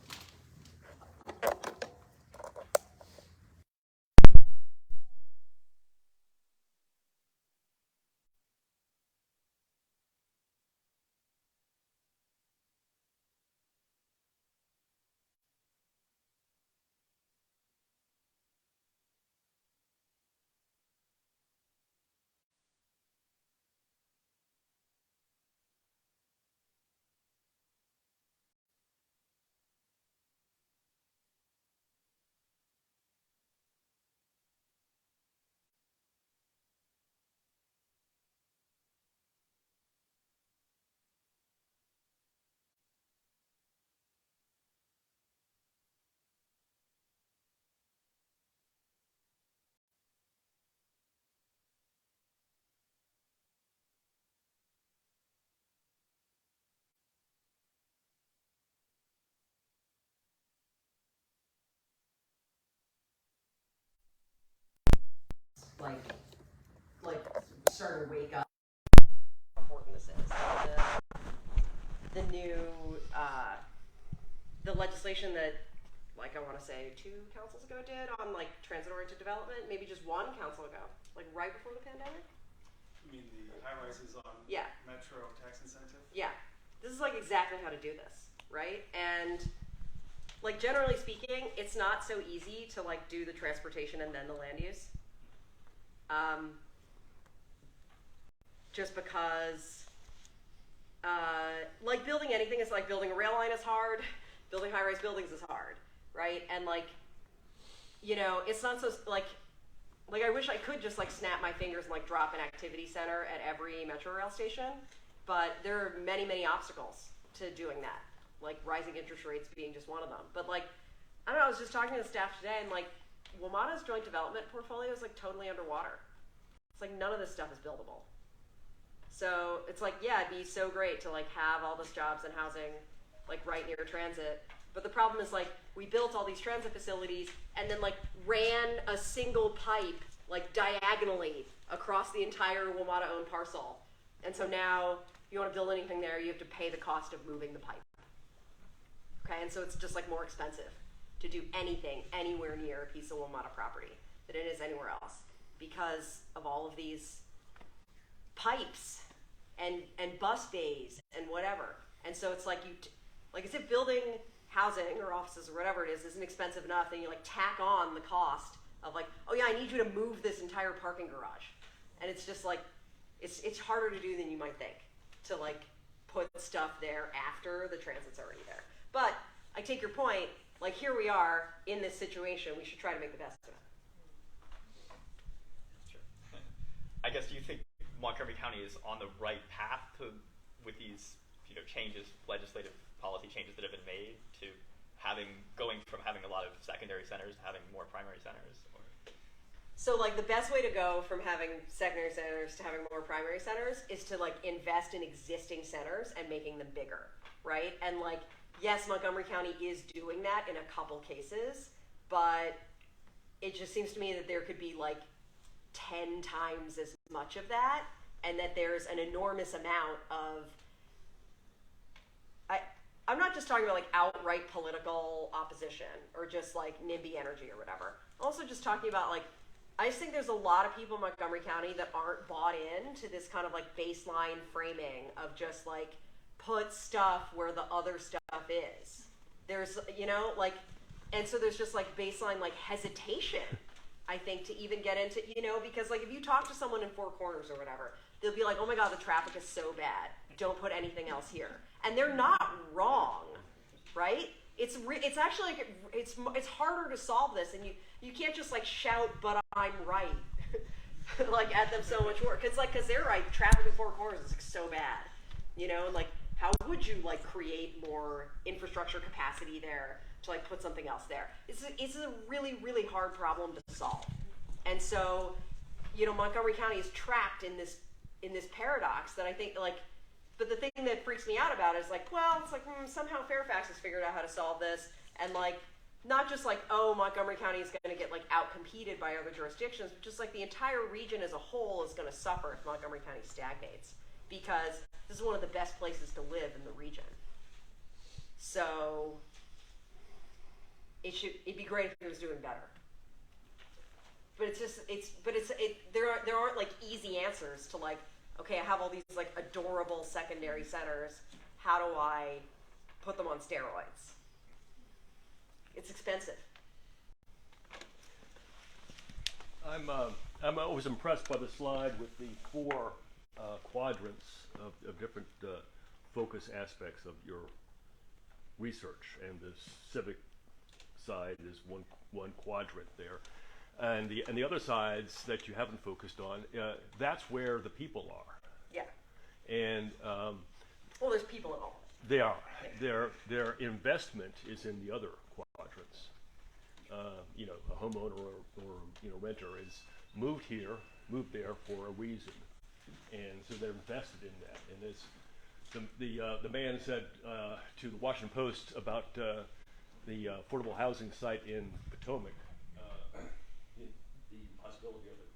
Starting to wake up how important this is. The new the legislation that I want to say 2 councils ago did on transit-oriented development, maybe just 1 council ago, right before the pandemic. You mean the high-rises on Metro tax incentive? Yeah, this is exactly how to do this, right? And generally speaking, it's not so easy to do the transportation and then the land use. Just because, building anything is building a rail line is hard, building high-rise buildings is hard, right? And it's not so, I wish I could just snap my fingers and drop an activity center at every metro rail station, but there are many, many obstacles to doing that, rising interest rates being just one of them. But I don't know, I was just talking to the staff today, and WMATA's joint development portfolio is totally underwater. It's none of this stuff is buildable. So it's yeah, it'd be so great to have all this jobs and housing right near transit. But the problem is we built all these transit facilities and then ran a single pipe diagonally across the entire WMATA-owned parcel. And so now, if you want to build anything there, you have to pay the cost of moving the pipe. Okay, and so it's just like more expensive to do anything anywhere near a piece of WMATA property than it is anywhere else because of all of these pipes and bus bays and whatever. And so it's like like as if building housing or offices or whatever it is isn't expensive enough, then you like tack on the cost of like, oh yeah, I need you to move this entire parking garage. And it's just like, it's harder to do than you might think to like put stuff there after the transit's already there. But I take your point, like here we are in this situation, we should try to make the best of it. Sure. I guess, do you think Montgomery County is on the right path with these, changes, legislative policy changes that have been made to going from having a lot of secondary centers to having more primary centers? Or? So like the best way to go from having secondary centers to having more primary centers is to like invest in existing centers and making them bigger, right? And like, yes, Montgomery County is doing that in a couple cases, but it just seems to me that there could be like 10 times as much of that, and that there's an enormous amount of, I'm not just talking about like outright political opposition or just like NIMBY energy or whatever. I'm also just talking about like, I just think there's a lot of people in Montgomery County that aren't bought into this kind of like baseline framing of just like put stuff where the other stuff is. There's, like, and so there's just like baseline like hesitation, I think, to even get into, because like if you talk to someone in Four Corners or whatever, they'll be like, oh my God, the traffic is so bad. Don't put anything else here. And they're not wrong, right? It's actually like it's harder to solve this, and you can't just like shout, but I'm right, like at them so much more. Because they're right. Traffic in Four Corners is like, so bad, and like how would you like create more infrastructure capacity there to like put something else there? It's a really, really hard problem to solve. And so, Montgomery County is trapped in this paradox that I think like. But the thing that freaks me out about it is like, well, it's like somehow Fairfax has figured out how to solve this, and like not just like, oh, Montgomery County is going to get like out-competed by other jurisdictions, but just like the entire region as a whole is going to suffer if Montgomery County stagnates, because this is one of the best places to live in the region. So it'd be great if it was doing better. But there aren't like easy answers to like, okay, I have all these like adorable secondary centers. How do I put them on steroids? It's expensive. I'm always impressed by the slide with the 4 quadrants of different focus aspects of your research, and the civic side is one quadrant there. And the other sides that you haven't focused on, that's where the people are. Yeah. And well, there's people at all. They are. Their investment is in the other quadrants. A homeowner or renter is moved there for a reason, and so they're invested in that. And as the man said to the Washington Post about the affordable housing site in Potomac. The possibility of it.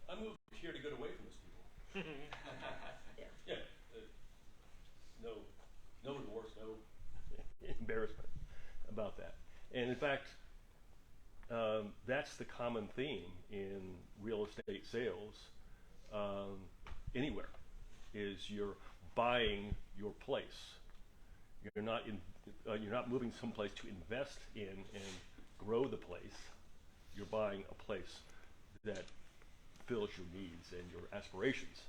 I moved here to get away from those people. Yeah. No remorse, no embarrassment about that. And in fact, that's the common theme in real estate sales anywhere. Is you're buying your place. You're not moving someplace to invest in and grow the place. You're buying a place that fills your needs and your aspirations.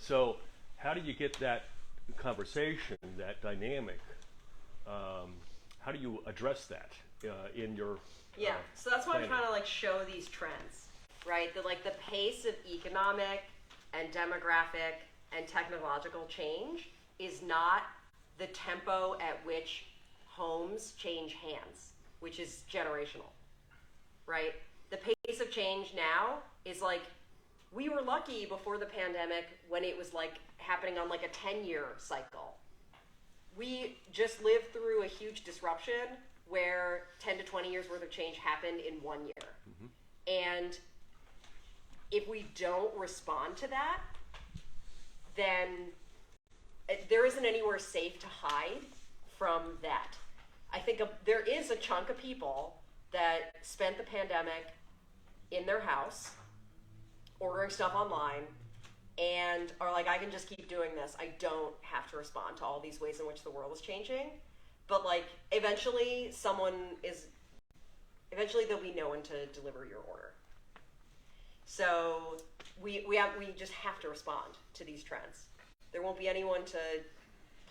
So how do you get that conversation, that dynamic? How do you address that in your so that's why planning? I'm trying to like show these trends, right? That like the pace of economic and demographic and technological change is not the tempo at which homes change hands, which is generational. Right? The pace of change now is like, we were lucky before the pandemic when it was like happening on like a 10-year cycle. We just lived through a huge disruption where 10 to 20 years worth of change happened in 1 year. Mm-hmm. And if we don't respond to that, then there isn't anywhere safe to hide from that. I think there is a chunk of people that spent the pandemic in their house, ordering stuff online, and are like, I can just keep doing this. I don't have to respond to all these ways in which the world is changing. But like, eventually there'll be no one to deliver your order. So we just have to respond to these trends. There won't be anyone to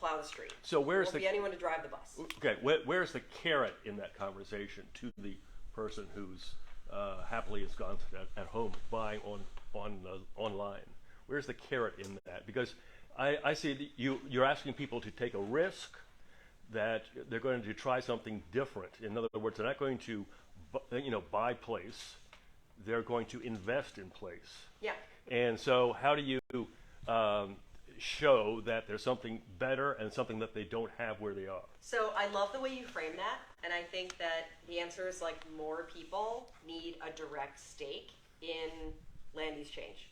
plow the street. So there won't be anyone to drive the bus. Okay, where's the carrot in that conversation to the person who's happily has gone at home buying online? Where's the carrot in that? Because I see that you're asking people to take a risk, that they're going to try something different. In other words, they're not going to buy place. They're going to invest in place. Yeah. And so how do you show that there's something better and something that they don't have where they are? So I love the way you frame that, and I think that the answer is like more people need a direct stake in land use change.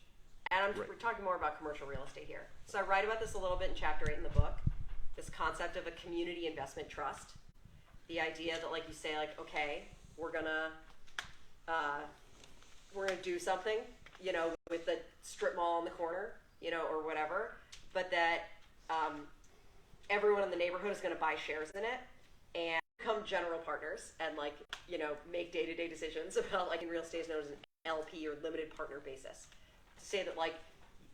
And we're talking more about commercial real estate here. So I write about this a little bit in chapter 8 in the book, this concept of a community investment trust. The idea that, like, you say, like, okay, we're gonna do something, with the strip mall in the corner, or whatever, but that everyone in the neighborhood is gonna buy shares in it and become general partners and, like, make day-to-day decisions about, like, in real estate is known as an LP or limited partner basis. To say that, like,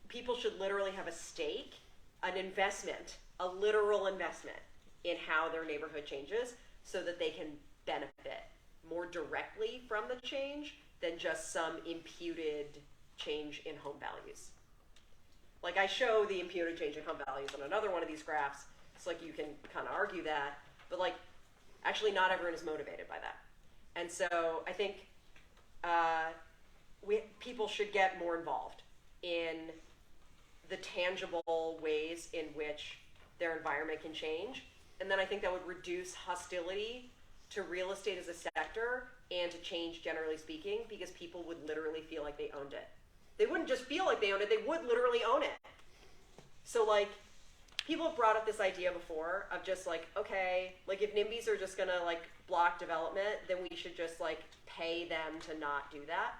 people should literally have a stake, an investment, a literal investment in how their neighborhood changes so that they can benefit more directly from the change than just some imputed change in home values. Like, I show the imputed change in home values on another one of these graphs, so like you can kind of argue that, but like actually not everyone is motivated by that. And so I think people should get more involved in the tangible ways in which their environment can change. And then I think that would reduce hostility to real estate as a sector and to change generally speaking, because people would literally feel like they owned it. They wouldn't just feel like they owned it, they would literally own it. So like, people have brought up this idea before of just like, okay, like if NIMBYs are just gonna like block development, then we should just like pay them to not do that,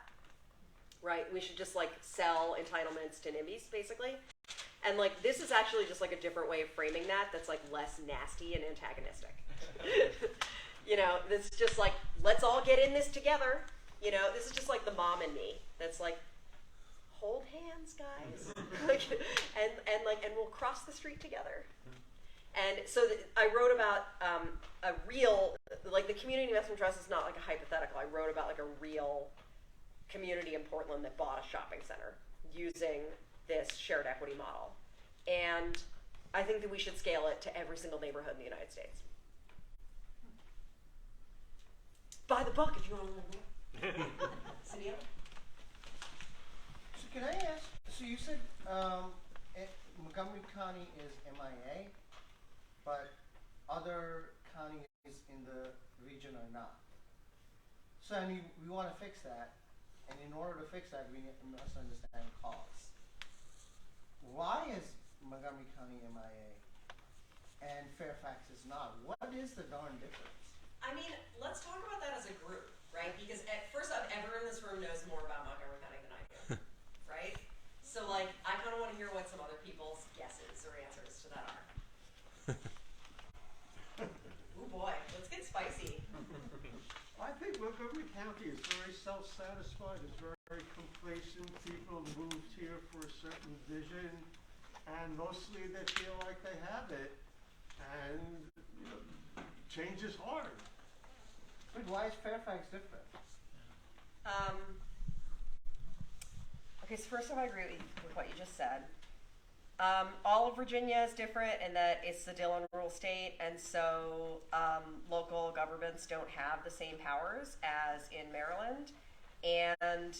right? We should just like sell entitlements to NIMBYs basically. And like, this is actually just like a different way of framing that that's like less nasty and antagonistic. That's just like, let's all get in this together. This is just like the mom in me that's like, hold hands, guys. and we'll cross the street together. And so I wrote about a real, like the community investment trust is not like a hypothetical. I wrote about like a real community in Portland that bought a shopping center using this shared equity model. And I think that we should scale it to every single neighborhood in the United States. Buy the book if you want to learn more. Cynthia? So can I ask, so you said Montgomery County is MIA, but other counties in the region are not. So I mean, we want to fix that, and in order to fix that, we must understand cause. Why is Montgomery County MIA and Fairfax is not? What is the darn difference? I mean, let's talk about that as a group, right? Because first off, everyone in this room knows more about Montgomery County than I do, right? So like, I kind of want to hear what some other people's guesses or answers to that are. Oh boy, let's get spicy. I think Montgomery County is very self-satisfied, it's very complacent. People moved here for a certain vision, and mostly they feel like they have it, and change is hard. But why is Fairfax different? Okay, so first off, I agree with what you just said. All of Virginia is different in that it's the Dillon Rule state, and so local governments don't have the same powers as in Maryland. And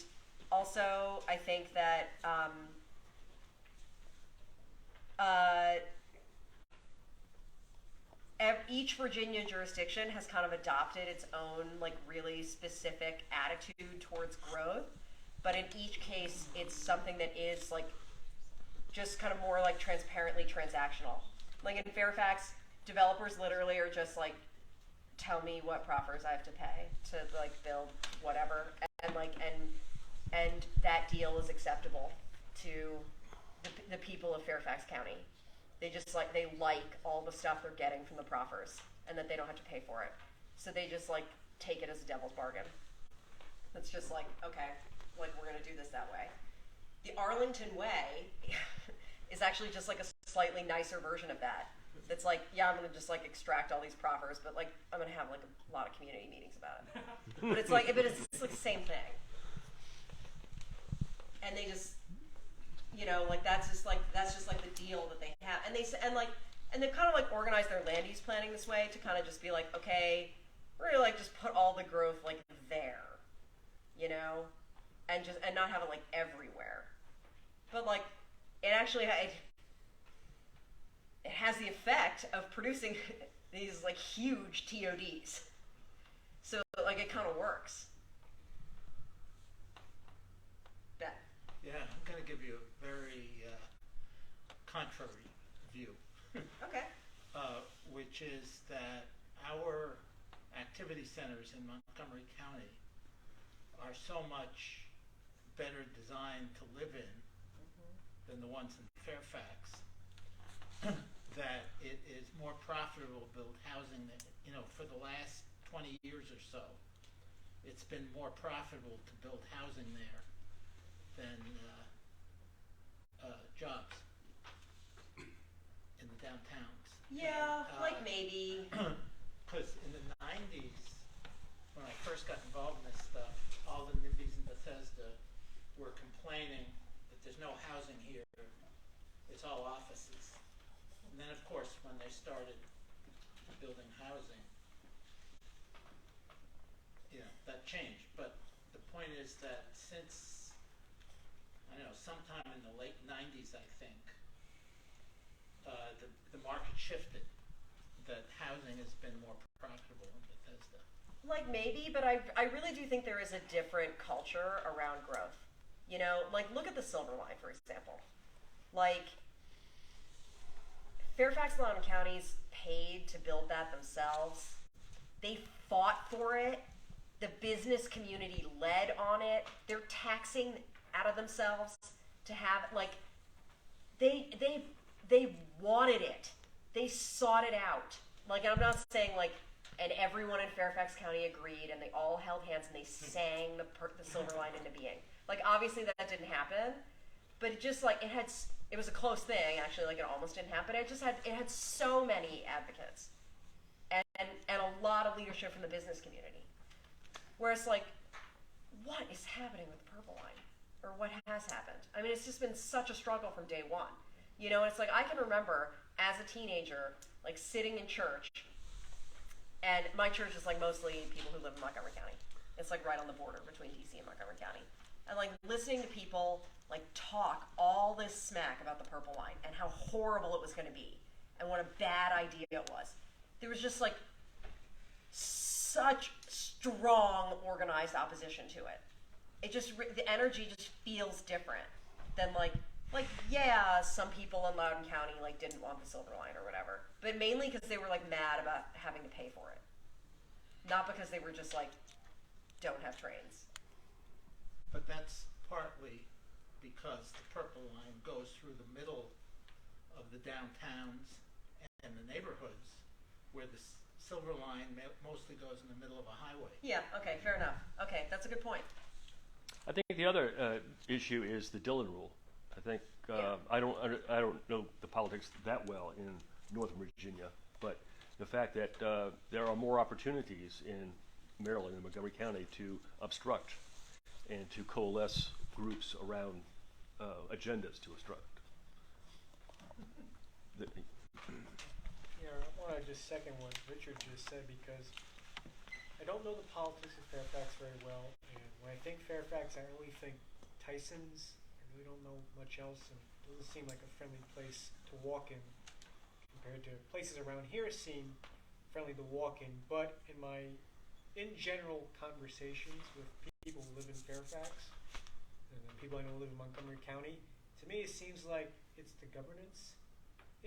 also, I think that each Virginia jurisdiction has kind of adopted its own like really specific attitude towards growth but in each case, it's something that is like just kind of more like transparently transactional. Like in Fairfax, developers literally are just like, tell me what proffers I have to pay to like build whatever, and that deal is acceptable to the people of Fairfax County. They just like, they like all the stuff they're getting from the proffers, and that they don't have to pay for it. So they just like take it as a devil's bargain. It's just like, okay, like we're gonna do this that way. The Arlington way is actually just like a slightly nicer version of that. It's like, yeah, I'm gonna just like extract all these proffers, but like I'm gonna have like a lot of community meetings about it. But it's like, it's like the same thing. And they just, you know, like that's just like the deal that they have. And they've kind of like organized their land use planning this way to kind of just be like, okay, we're gonna like just put all the growth like there, you know, and not have it like everywhere. But like, it actually it has the effect of producing these like huge TODs. So like it kind of works. Ben. Yeah, I'm going to give you a very contrary view. Okay. Which is that our activity centers in Montgomery County are so much better designed to live in than the ones in Fairfax that it is more profitable to build housing that, you know, for the last 20 years or so, it's been more profitable to build housing there than jobs in the downtowns. Yeah, like maybe. Because in the 90s, when I first got involved in this stuff, all the NIMBYs in Bethesda were complaining that there's no housing here, it's all offices. And then of course, when they started building housing, you know, that changed. But the point is that since, I don't know, sometime in the late 90s, I think, the market shifted, that housing has been more profitable in Bethesda. Like maybe, but I really do think there is a different culture around growth. You know, like look at the Silver Line, for example. Like, Fairfax and Loudoun counties paid to build that themselves. They fought for it. The business community led on it. They're taxing out of themselves to have, like, they wanted it. They sought it out. Like, I'm not saying, like, and everyone in Fairfax County agreed, and they all held hands, and they sang the Silver Line into being. Like, obviously that didn't happen, but it just, like, it was a close thing, actually, like, it almost didn't happen. It had so many advocates, and a lot of leadership from the business community. Whereas, like, what is happening with the Purple Line? Or what has happened? I mean, it's just been such a struggle from day one. You know, and it's like, I can remember as a teenager, like, sitting in church, and my church is, like, mostly people who live in Montgomery County. It's, like, right on the border between DC and Montgomery County. And, like, listening to people, like, talk all this smack about the Purple Line and how horrible it was going to be and what a bad idea it was. There was just, like, such strong, organized opposition to it. It just, the energy just feels different than, like, yeah, some people in Loudoun County, like, didn't want the Silver Line or whatever. But mainly because they were, like, mad about having to pay for it. Not because they were just, like, don't have trains. But that's partly because the Purple Line goes through the middle of the downtowns and the neighborhoods, where the Silver Line mostly goes in the middle of a highway. Yeah, okay, fair enough. Okay, that's a good point. I think the other issue is the Dillon rule. I think I don't know the politics that well in Northern Virginia, but the fact that there are more opportunities in Maryland and Montgomery County to obstruct and to coalesce groups around agendas to obstruct. Yeah, I want to just second what Richard just said, because I don't know the politics of Fairfax very well, and when I think Fairfax, I only think Tyson's. I really don't know much else, and it doesn't seem like a friendly place to walk in compared to places around here seem friendly to walk in. But in general conversations with people who live in Fairfax, and the people I know live in Montgomery County. To me, it seems like it's the governance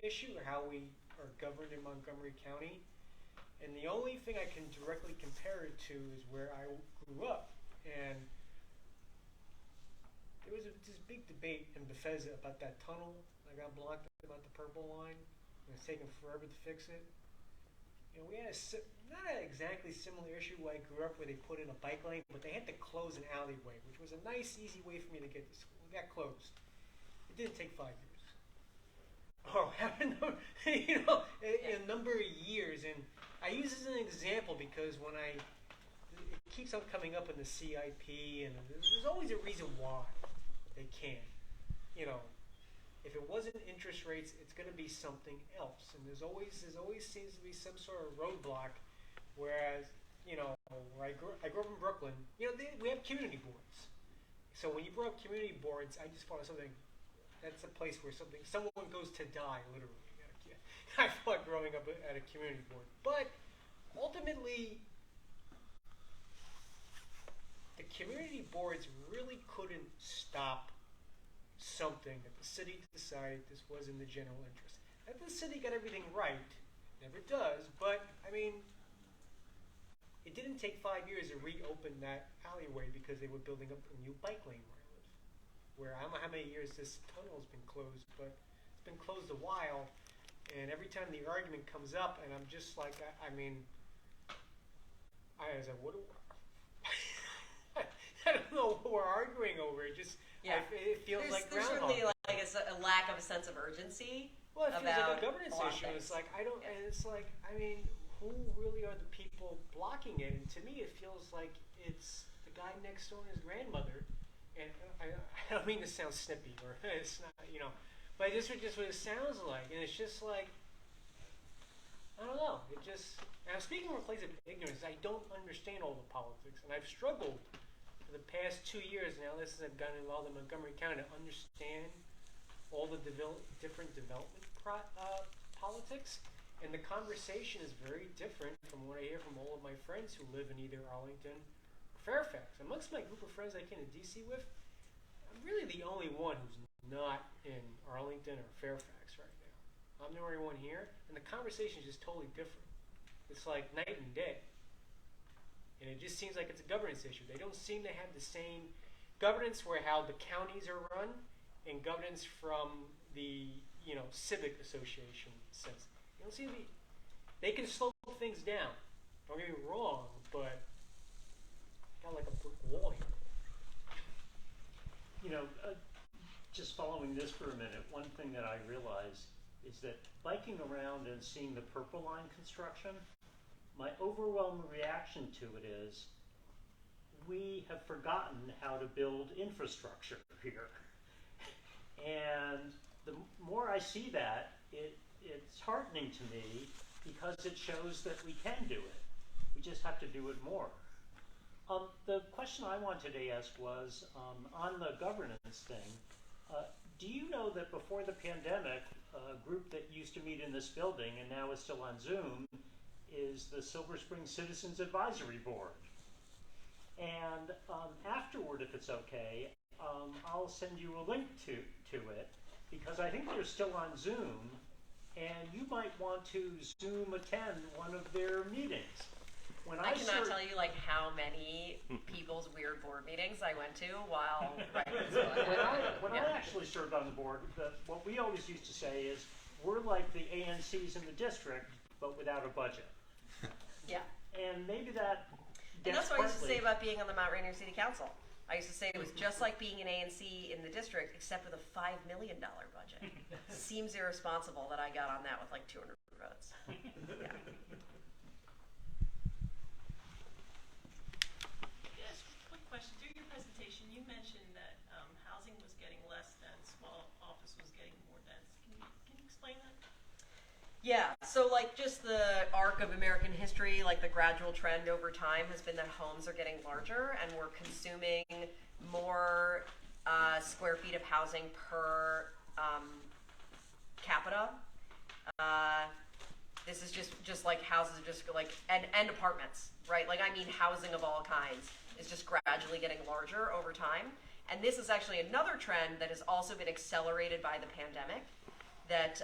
issue, or how we are governed in Montgomery County. And the only thing I can directly compare it to is where I grew up. And there was this big debate in Bethesda about that tunnel that got blocked, about the purple line. And it's taken forever to fix it. You know, we had not an exactly similar issue where I grew up, where they put in a bike lane, but they had to close an alleyway, which was a nice, easy way for me to get to school. It got closed. It didn't take 5 years. Oh, a number of years. And I use this as an example because it keeps on coming up in the CIP, and there's always a reason why they can't. You know, if it wasn't interest rates, it's going to be something else. And there's always seems to be some sort of roadblock. Whereas, you know, where I grew up in Brooklyn, you know, we have community boards. So when you brought up community boards, I just thought of something. That's a place where someone goes to die, literally. I thought growing up at a community board. But ultimately, the community boards really couldn't stop something that the city decided this was in the general interest. That the city got everything right, never does, but I mean, it didn't take 5 years to reopen that alleyway because they were building up a new bike lane where I don't know how many years this tunnel has been closed, but it's been closed a while, and every time the argument comes up, and I'm just like, I was like, what do I don't know what we're arguing over. It just, it feels like groundhog. There's really like a lack of a sense of urgency. Well, it feels like a governance issue. Things. It's like, it's like, I mean, who really are the people blocking it? And to me, it feels like it's the guy next door and his grandmother. And I don't mean to sound snippy, or it's not, you know, but this is just what it sounds like. And it's just like, I don't know. It just, and I'm speaking from a place of ignorance. I don't understand all the politics, and I've struggled for the past 2 years now, since I've gotten involved in Montgomery County, to understand all the different development politics. And the conversation is very different from what I hear from all of my friends who live in either Arlington or Fairfax. Amongst my group of friends I came to DC with, I'm really the only one who's not in Arlington or Fairfax right now. I'm the only one here, and the conversation is just totally different. It's like night and day. And it just seems like it's a governance issue. They don't seem to have the same governance where how the counties are run, and governance from the, you know, civic association sense. They don't seem to be, they can slow things down. Don't get me wrong, but got like a brick wall here. You know, just following this for a minute, one thing that I realized is that biking around and seeing the Purple Line construction, my overwhelming reaction to it is we have forgotten how to build infrastructure here. And the more I see that, it's heartening to me because it shows that we can do it. We just have to do it more. The question I wanted to ask was, on the governance thing, do you know that before the pandemic, a group that used to meet in this building and now is still on Zoom is the Silver Spring Citizens Advisory Board? And afterward, if it's okay, I'll send you a link to it, because I think they're still on Zoom, and you might want to Zoom attend one of their meetings. I cannot tell you like how many people's weird board meetings I went to while writing this book. When I actually served on the board, what we always used to say is, we're like the ANCs in the district, but without a budget. Yeah. And maybe that And that's what I used to say about being on the Mount Rainier City Council. I used to say it was just like being an ANC in the district, except with a $5 million budget. Seems irresponsible that I got on that with like 200 votes. Yeah. Yes, quick question. Through your presentation, you mentioned that housing was getting less dense while office was getting more dense. Can you explain that? Yeah, so like just the arc of American history, like the gradual trend over time has been that homes are getting larger and we're consuming more square feet of housing per capita. This is just like houses are just like, and apartments, right? Like I mean housing of all kinds is just gradually getting larger over time. And this is actually another trend that has also been accelerated by the pandemic, that,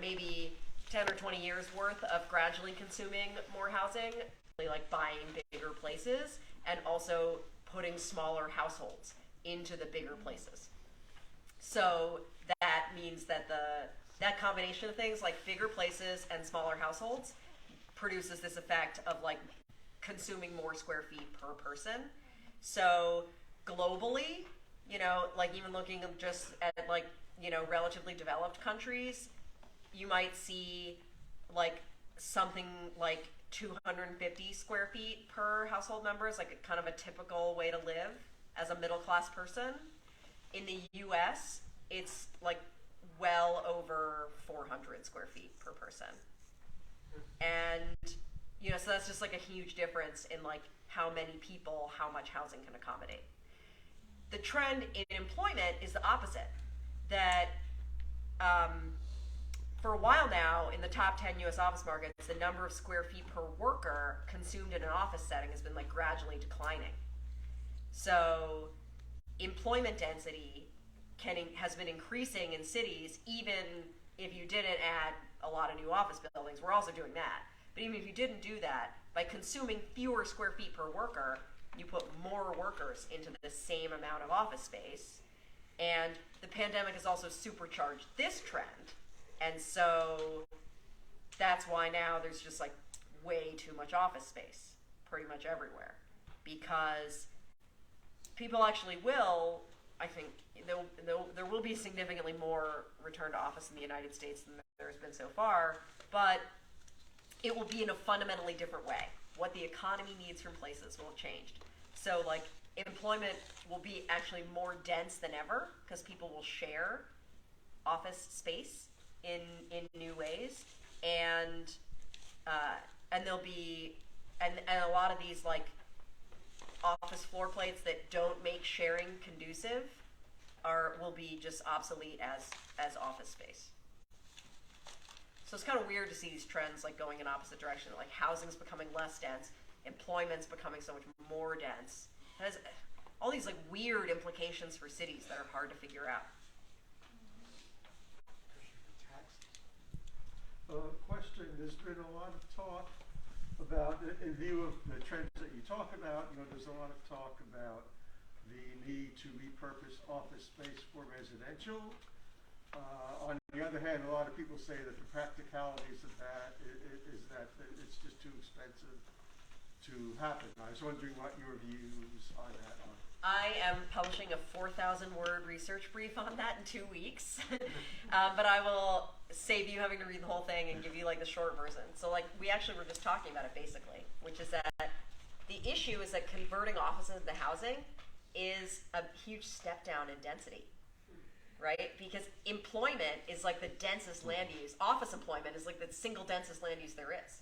maybe 10 or 20 years worth of gradually consuming more housing, like buying bigger places, and also putting smaller households into the bigger places. So that means that that combination of things, like bigger places and smaller households, produces this effect of like consuming more square feet per person. So globally, like even looking just at like, relatively developed countries, you might see like something like 250 square feet per household member is like kind of a typical way to live as a middle class person. In the US, it's like well over 400 square feet per person. And, so that's just like a huge difference in like how many people, how much housing can accommodate. The trend in employment is the opposite. That for a while now, in the top 10 US office markets, the number of square feet per worker consumed in an office setting has been like gradually declining. So employment density has been increasing in cities, even if you didn't add a lot of new office buildings. We're also doing that. But even if you didn't do that, by consuming fewer square feet per worker, you put more workers into the same amount of office space. And the pandemic has also supercharged this trend. And so that's why now there's just like way too much office space pretty much everywhere. Because people actually will, I think, there will be significantly more return to office in the United States than there's been so far, but it will be in a fundamentally different way. What the economy needs from places will have changed. So like employment will be actually more dense than ever because people will share office space in new ways, and there'll be and a lot of these like office floor plates that don't make sharing conducive will be just obsolete as office space. So it's kind of weird to see these trends like going in opposite direction. Like housing's becoming less dense, employment's becoming so much more dense. It has all these like weird implications for cities that are hard to figure out. Question, there's been a lot of talk about, in view of the trends that you talk about, there's a lot of talk about the need to repurpose office space for residential. On the other hand, a lot of people say that the practicalities of that is that it's just too expensive to happen. I was wondering what your views on that are. I am publishing a 4,000-word research brief on that in 2 weeks, but I will save you having to read the whole thing and give you like the short version. So like we actually were just talking about it basically, which is that the issue is that converting offices into housing is a huge step down in density, right? Because employment is like the densest land use. Office employment is like the single densest land use there is.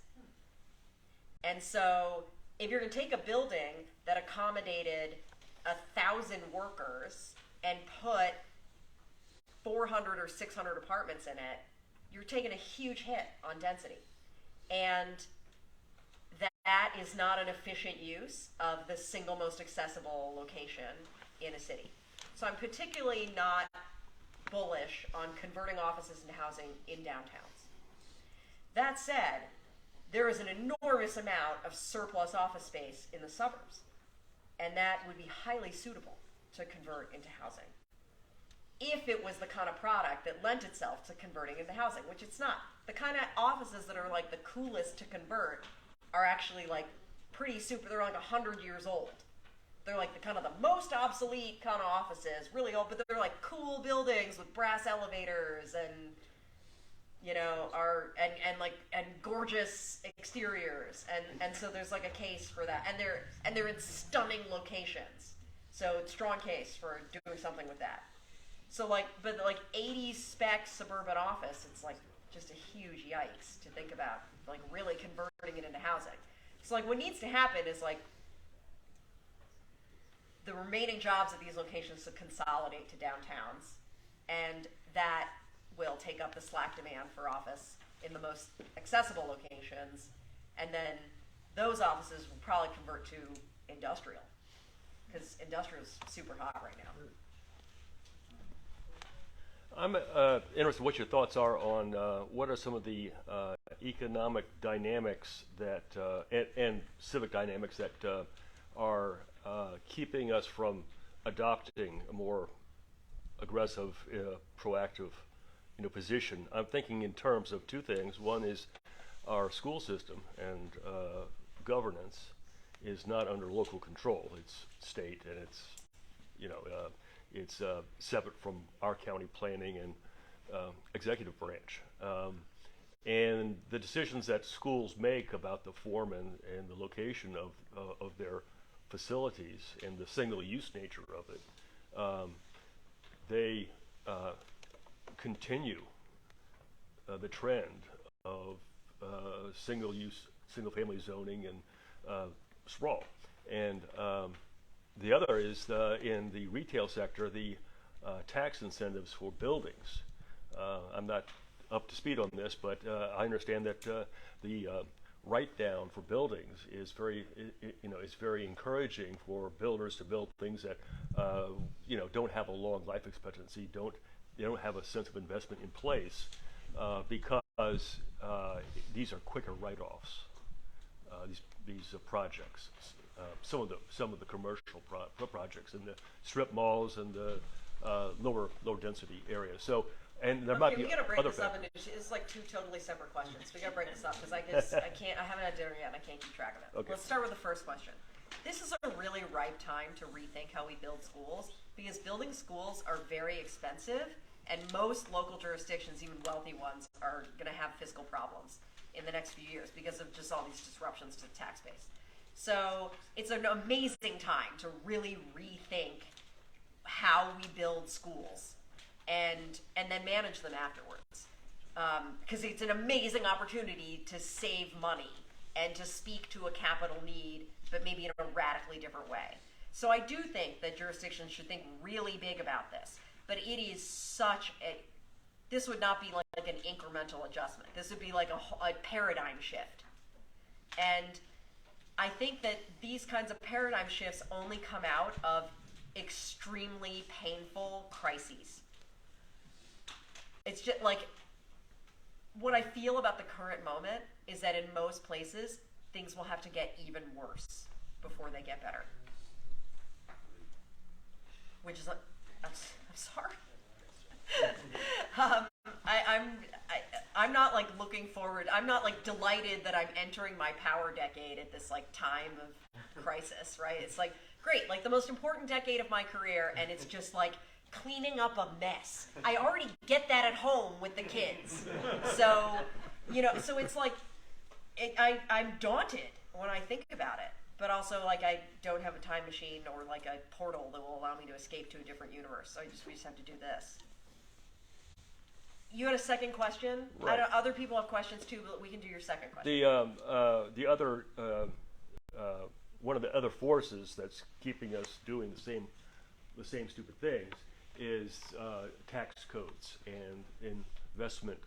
And so if you're going to take a building that accommodated 1,000 workers and put 400 or 600 apartments in it, you're taking a huge hit on density. And that is not an efficient use of the single most accessible location in a city. So I'm particularly not bullish on converting offices into housing in downtowns. That said, there is an enormous amount of surplus office space in the suburbs, and that would be highly suitable to convert into housing if it was the kind of product that lent itself to converting into housing, which it's not. The kind of offices that are like the coolest to convert are actually like pretty super, they're like 100 years old. They're like the kind of the most obsolete kind of offices, really old, but they're like cool buildings with brass elevators and and gorgeous exteriors, and so there's like a case for that, and they're in stunning locations, so strong case for doing something with that. So but 80s spec suburban office, it's like just a huge yikes to think about, like really converting it into housing. So what needs to happen is the remaining jobs at these locations to consolidate to downtowns, and that will take up the slack demand for office in the most accessible locations, and then those offices will probably convert to industrial. because industrial's super hot right now. I'm interested in what your thoughts are on what are some of the economic dynamics that and civic dynamics that are keeping us from adopting a more aggressive, proactive, position. I'm thinking in terms of two things. One is our school system and governance is not under local control. It's state, and it's it's separate from our county planning and executive branch. And the decisions that schools make about the form and the location of their facilities and the single-use nature of it, they continue the trend of single-family zoning and sprawl. And the other is in the retail sector, the tax incentives for buildings. I'm not up to speed on this, but I understand that the write-down for buildings is very encouraging for builders to build things that don't have a long life expectancy, they don't have a sense of investment in place, because these are quicker write-offs. These projects. Some of the commercial projects in the strip malls and the lower density areas. So, and there might be we gotta break other this up factors. into it's like two totally separate questions. We gotta break this up because I haven't had dinner yet and I can't keep track of it. Okay. Let's start with the first question. This is a really ripe time to rethink how we build schools because building schools are very expensive and most local jurisdictions, even wealthy ones, are gonna have fiscal problems in the next few years because of just all these disruptions to the tax base. So it's an amazing time to really rethink how we build schools and then manage them afterwards. Because it's an amazing opportunity to save money and to speak to a capital need, but maybe in a radically different way. So I do think that jurisdictions should think really big about this. But it is this would not be like an incremental adjustment. This would be like a paradigm shift. And I think that these kinds of paradigm shifts only come out of extremely painful crises. It's just like, what I feel about the current moment is that in most places, things will have to get even worse before they get better. Which is like, I'm sorry. I'm not like looking forward. I'm not like delighted that I'm entering my power decade at this like time of crisis, right? It's like, great, like the most important decade of my career, and it's just like cleaning up a mess. I already get that at home with the kids. So, so it's like, I'm daunted when I think about it. But also, like, I don't have a time machine or like a portal that will allow me to escape to a different universe. So we just have to do this. You had a second question? Right. Other people have questions too, but we can do your second question. The other one of the other forces that's keeping us doing the same stupid things is tax codes and investment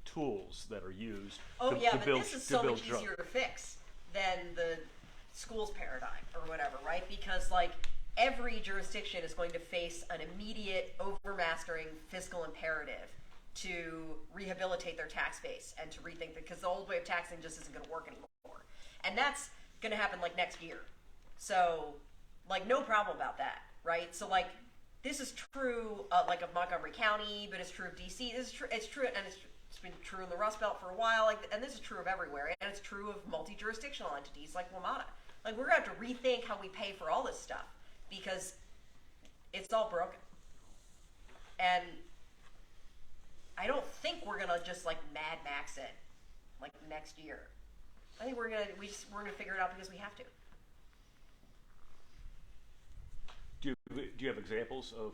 tools that are used. But build, this is so much junk. easier to fix than the schools paradigm or whatever, right? Because like every jurisdiction is going to face an immediate overmastering fiscal imperative to rehabilitate their tax base and to rethink it, because the old way of taxing just isn't going to work anymore. And that's going to happen like next year. So like no problem about that, right? So like this is true like of Montgomery County, but it's true of DC. It's true, and it's been true in the Rust Belt for a while, and this is true of everywhere, and it's true of multi-jurisdictional entities like WMATA. Like we're going to have to rethink how we pay for all this stuff because it's all broken. And I don't think we're going to just like Mad Max it like next year. I think we're going to figure it out because we have to. Do you have examples of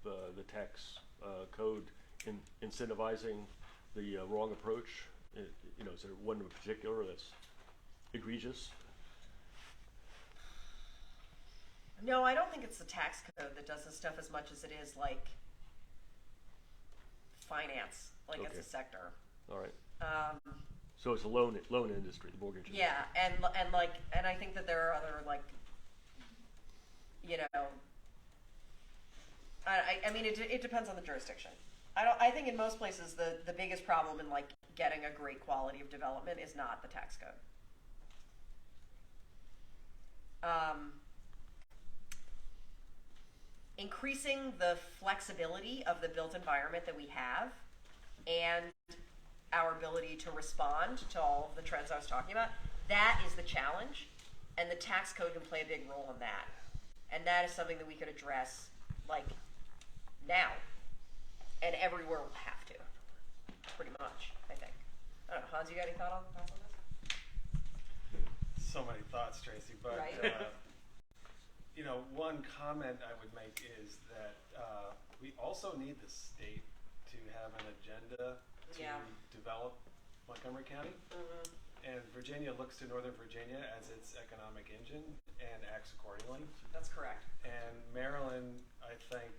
the tax code incentivizing the wrong approach? Is there one in particular that's egregious? No, I don't think it's the tax code that does this stuff as much as it is like finance, like Okay. as a sector. All right. So it's a loan industry, the mortgage industry. Yeah, and I think that there are other like you know, I mean, it depends on the jurisdiction. I think in most places the biggest problem in like getting a great quality of development is not the tax code. Increasing the flexibility of the built environment that we have and our ability to respond to all of the trends I was talking about, that is the challenge, and the tax code can play a big role in that. And that is something that we could address, like, now. And everywhere will have to, pretty much, I think. I don't know, Hans, you got any thoughts on this? So many thoughts, Tracy, but right. You know, one comment I would make is that we also need the state to have an agenda to develop Montgomery County. Mm-hmm. And Virginia looks to Northern Virginia as its economic engine and acts accordingly. That's correct. And Maryland, I think,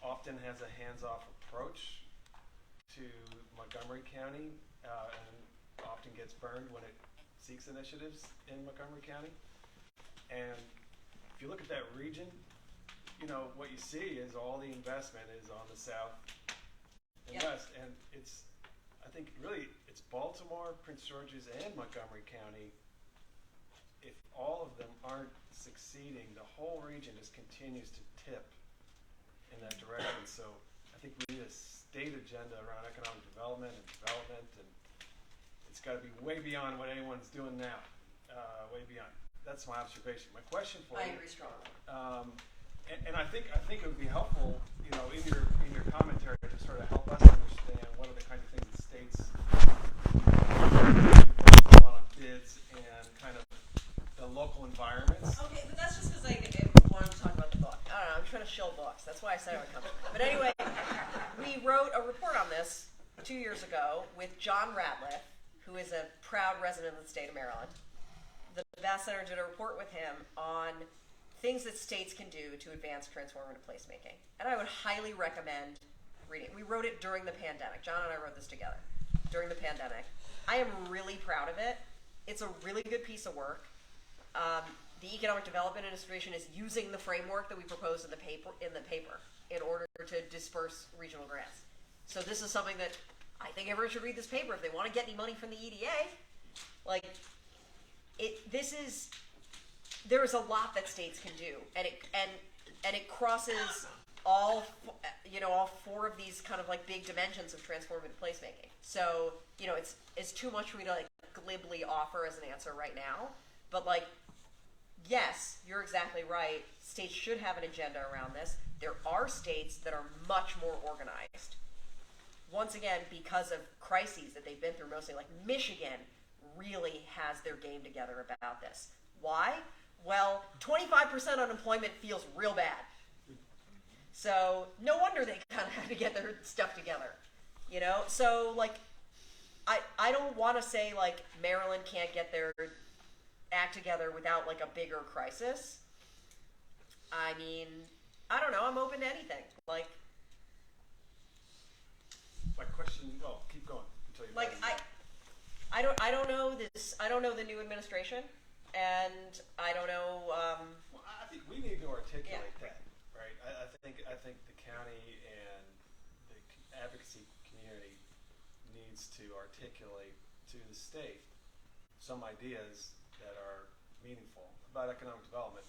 often has a hands-off approach to Montgomery County and often gets burned when it seeks initiatives in Montgomery County. And if you look at that region, you know, what you see is all the investment is on the south and west. And it's, I think really it's Baltimore, Prince George's, and Montgomery County. If all of them aren't succeeding, the whole region just continues to tip in that direction. So I think we need a state agenda around economic development, and it's got to be way beyond what anyone's doing now, way beyond. That's my observation. My question for you. I agree strongly. And I think it would be helpful, you know, in your commentary to sort of help us understand what are the kinds of things the states on bids and kind of the local environments. Okay, but that's just because I wanted to talk about the book. I don't know, I'm trying to shill books. That's why I said I would come. But anyway, we wrote a report on this 2 years ago with John Ratliff, who is a proud resident of the state of Maryland. The Bass Center did a report with him on things that states can do to advance transformative placemaking. And I would highly recommend reading it. We wrote it during the pandemic. John and I wrote this together during the pandemic. I am really proud of it. It's a really good piece of work. The Economic Development Administration is using the framework that we proposed in the paper in order to disperse regional grants. So this is something that I think everyone should read this paper if they want to get any money from the EDA. Like, there is a lot that states can do, and it crosses all four of these kind of like big dimensions of transformative placemaking. So, you know, it's too much for me to like glibly offer as an answer right now, but like, yes, you're exactly right. States should have an agenda around this. There are states that are much more organized. Once again, because of crises that they've been through, mostly like Michigan really has their game together about this. Why? Well, 25% unemployment feels real bad. So no wonder they kind of had to get their stuff together, you know? So like, I don't want to say like Maryland can't get their act together without like a bigger crisis. I mean, I don't know, I'm open to anything. Like, my question, well, keep going until you like I don't know this. I don't know the new administration, and I don't know. Well, I think we need to articulate that, right? I think the county and the advocacy community needs to articulate to the state some ideas that are meaningful about economic development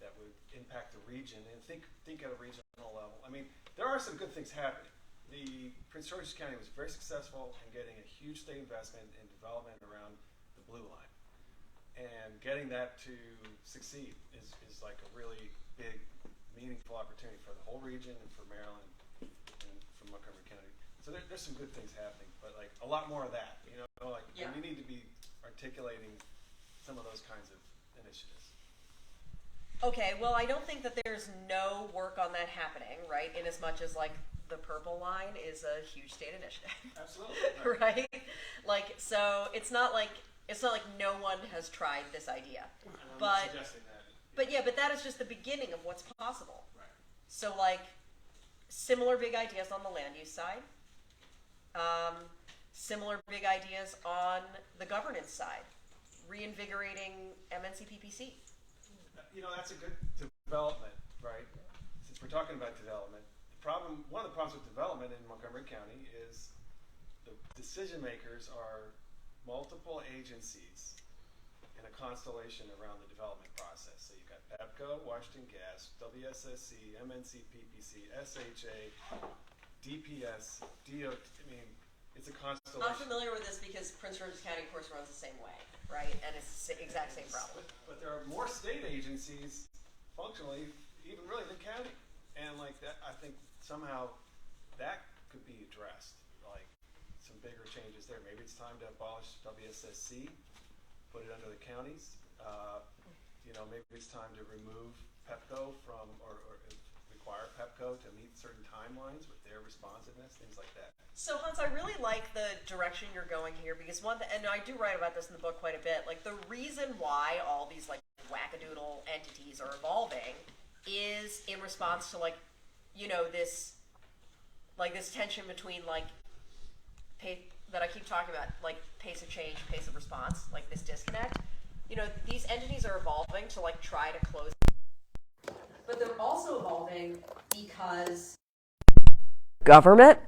that would impact the region, and think at a regional level. I mean, there are some good things happening. The Prince George's County was very successful in getting a huge state investment in development around the Blue Line. And getting that to succeed is like a really big, meaningful opportunity for the whole region and for Maryland and for Montgomery County. So there's some good things happening, but like a lot more of that, you know, like we need to be articulating some of those kinds of initiatives. Okay, well, I don't think that there's no work on that happening, right? In as much as like the Purple Line is a huge state initiative. Absolutely. Right? Like, so it's not like no one has tried this idea. I'm but not suggesting that. But yeah, but that is just the beginning of what's possible. Right. So like similar big ideas on the land use side. Similar big ideas on the governance side. Reinvigorating MNCPPC. You know, that's a good, to development, right? Since we're talking about development, one of the problems with development in Montgomery County is the decision makers are multiple agencies in a constellation around the development process. So you've got PEPCO, Washington Gas, WSSC, MNC, PPC, SHA, DPS, DOT. I mean, it's a constellation. I'm familiar with this because Prince George's County, of course, runs the same way, right? And it's the exact same problem. But there are more state agencies, functionally, even really than county. And like that, I think somehow that could be addressed. Like some bigger changes there. Maybe it's time to abolish WSSC, put it under the counties. Maybe it's time to remove PEPCO from, or require PEPCO to meet certain timelines with their responsiveness, things like that. So Hans, I really like the direction you're going here because and I do write about this in the book quite a bit, like the reason why all these like wackadoodle entities are evolving is in response to this tension between that I keep talking about, like pace of change, pace of response, like this disconnect. These entities are evolving to try to close, but they're also evolving because government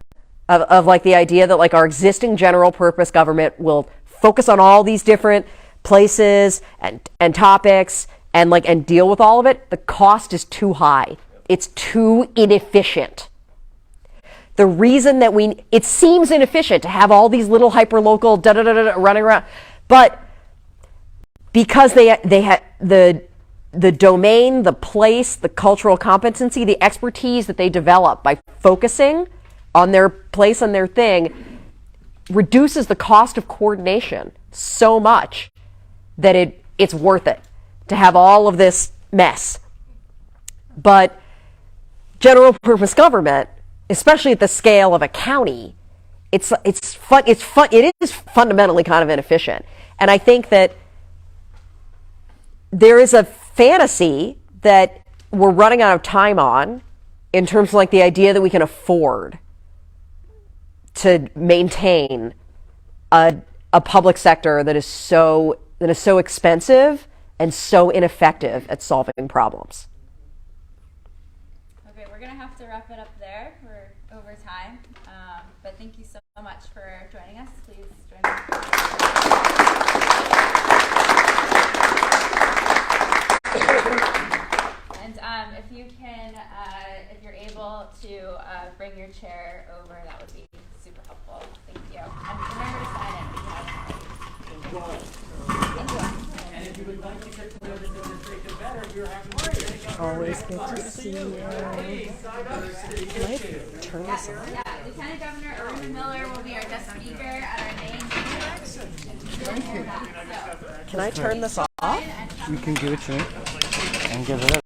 of the idea that our existing general purpose government will focus on all these different places and topics and deal with all of it. The cost is too high. It's too inefficient. The reason that it seems inefficient to have all these little hyperlocal running around, but because they had the domain, the place, the cultural competency, the expertise that they develop by focusing on their place and their thing reduces the cost of coordination so much that it's worth it to have all of this mess. But general purpose government, especially at the scale of a county, it is fundamentally kind of inefficient. And I think that there is a fantasy that we're running out of time on in terms of the idea that we can afford to maintain a public sector that is so expensive and so ineffective at solving problems. Okay, we're going to have to wrap it up there. We're over time. But thank you so much for joining us. Please join me. And if you can, if you're able to bring your chair over, that would be super helpful. Thank you. And remember to sign in if you haven't. And if you would like to get to know this administration better, we're having always good to see you. Turn this on. Yeah, Lieutenant Governor Irwin Miller will be our guest speaker at our main. Can I turn this off? You can give it to me and give it up.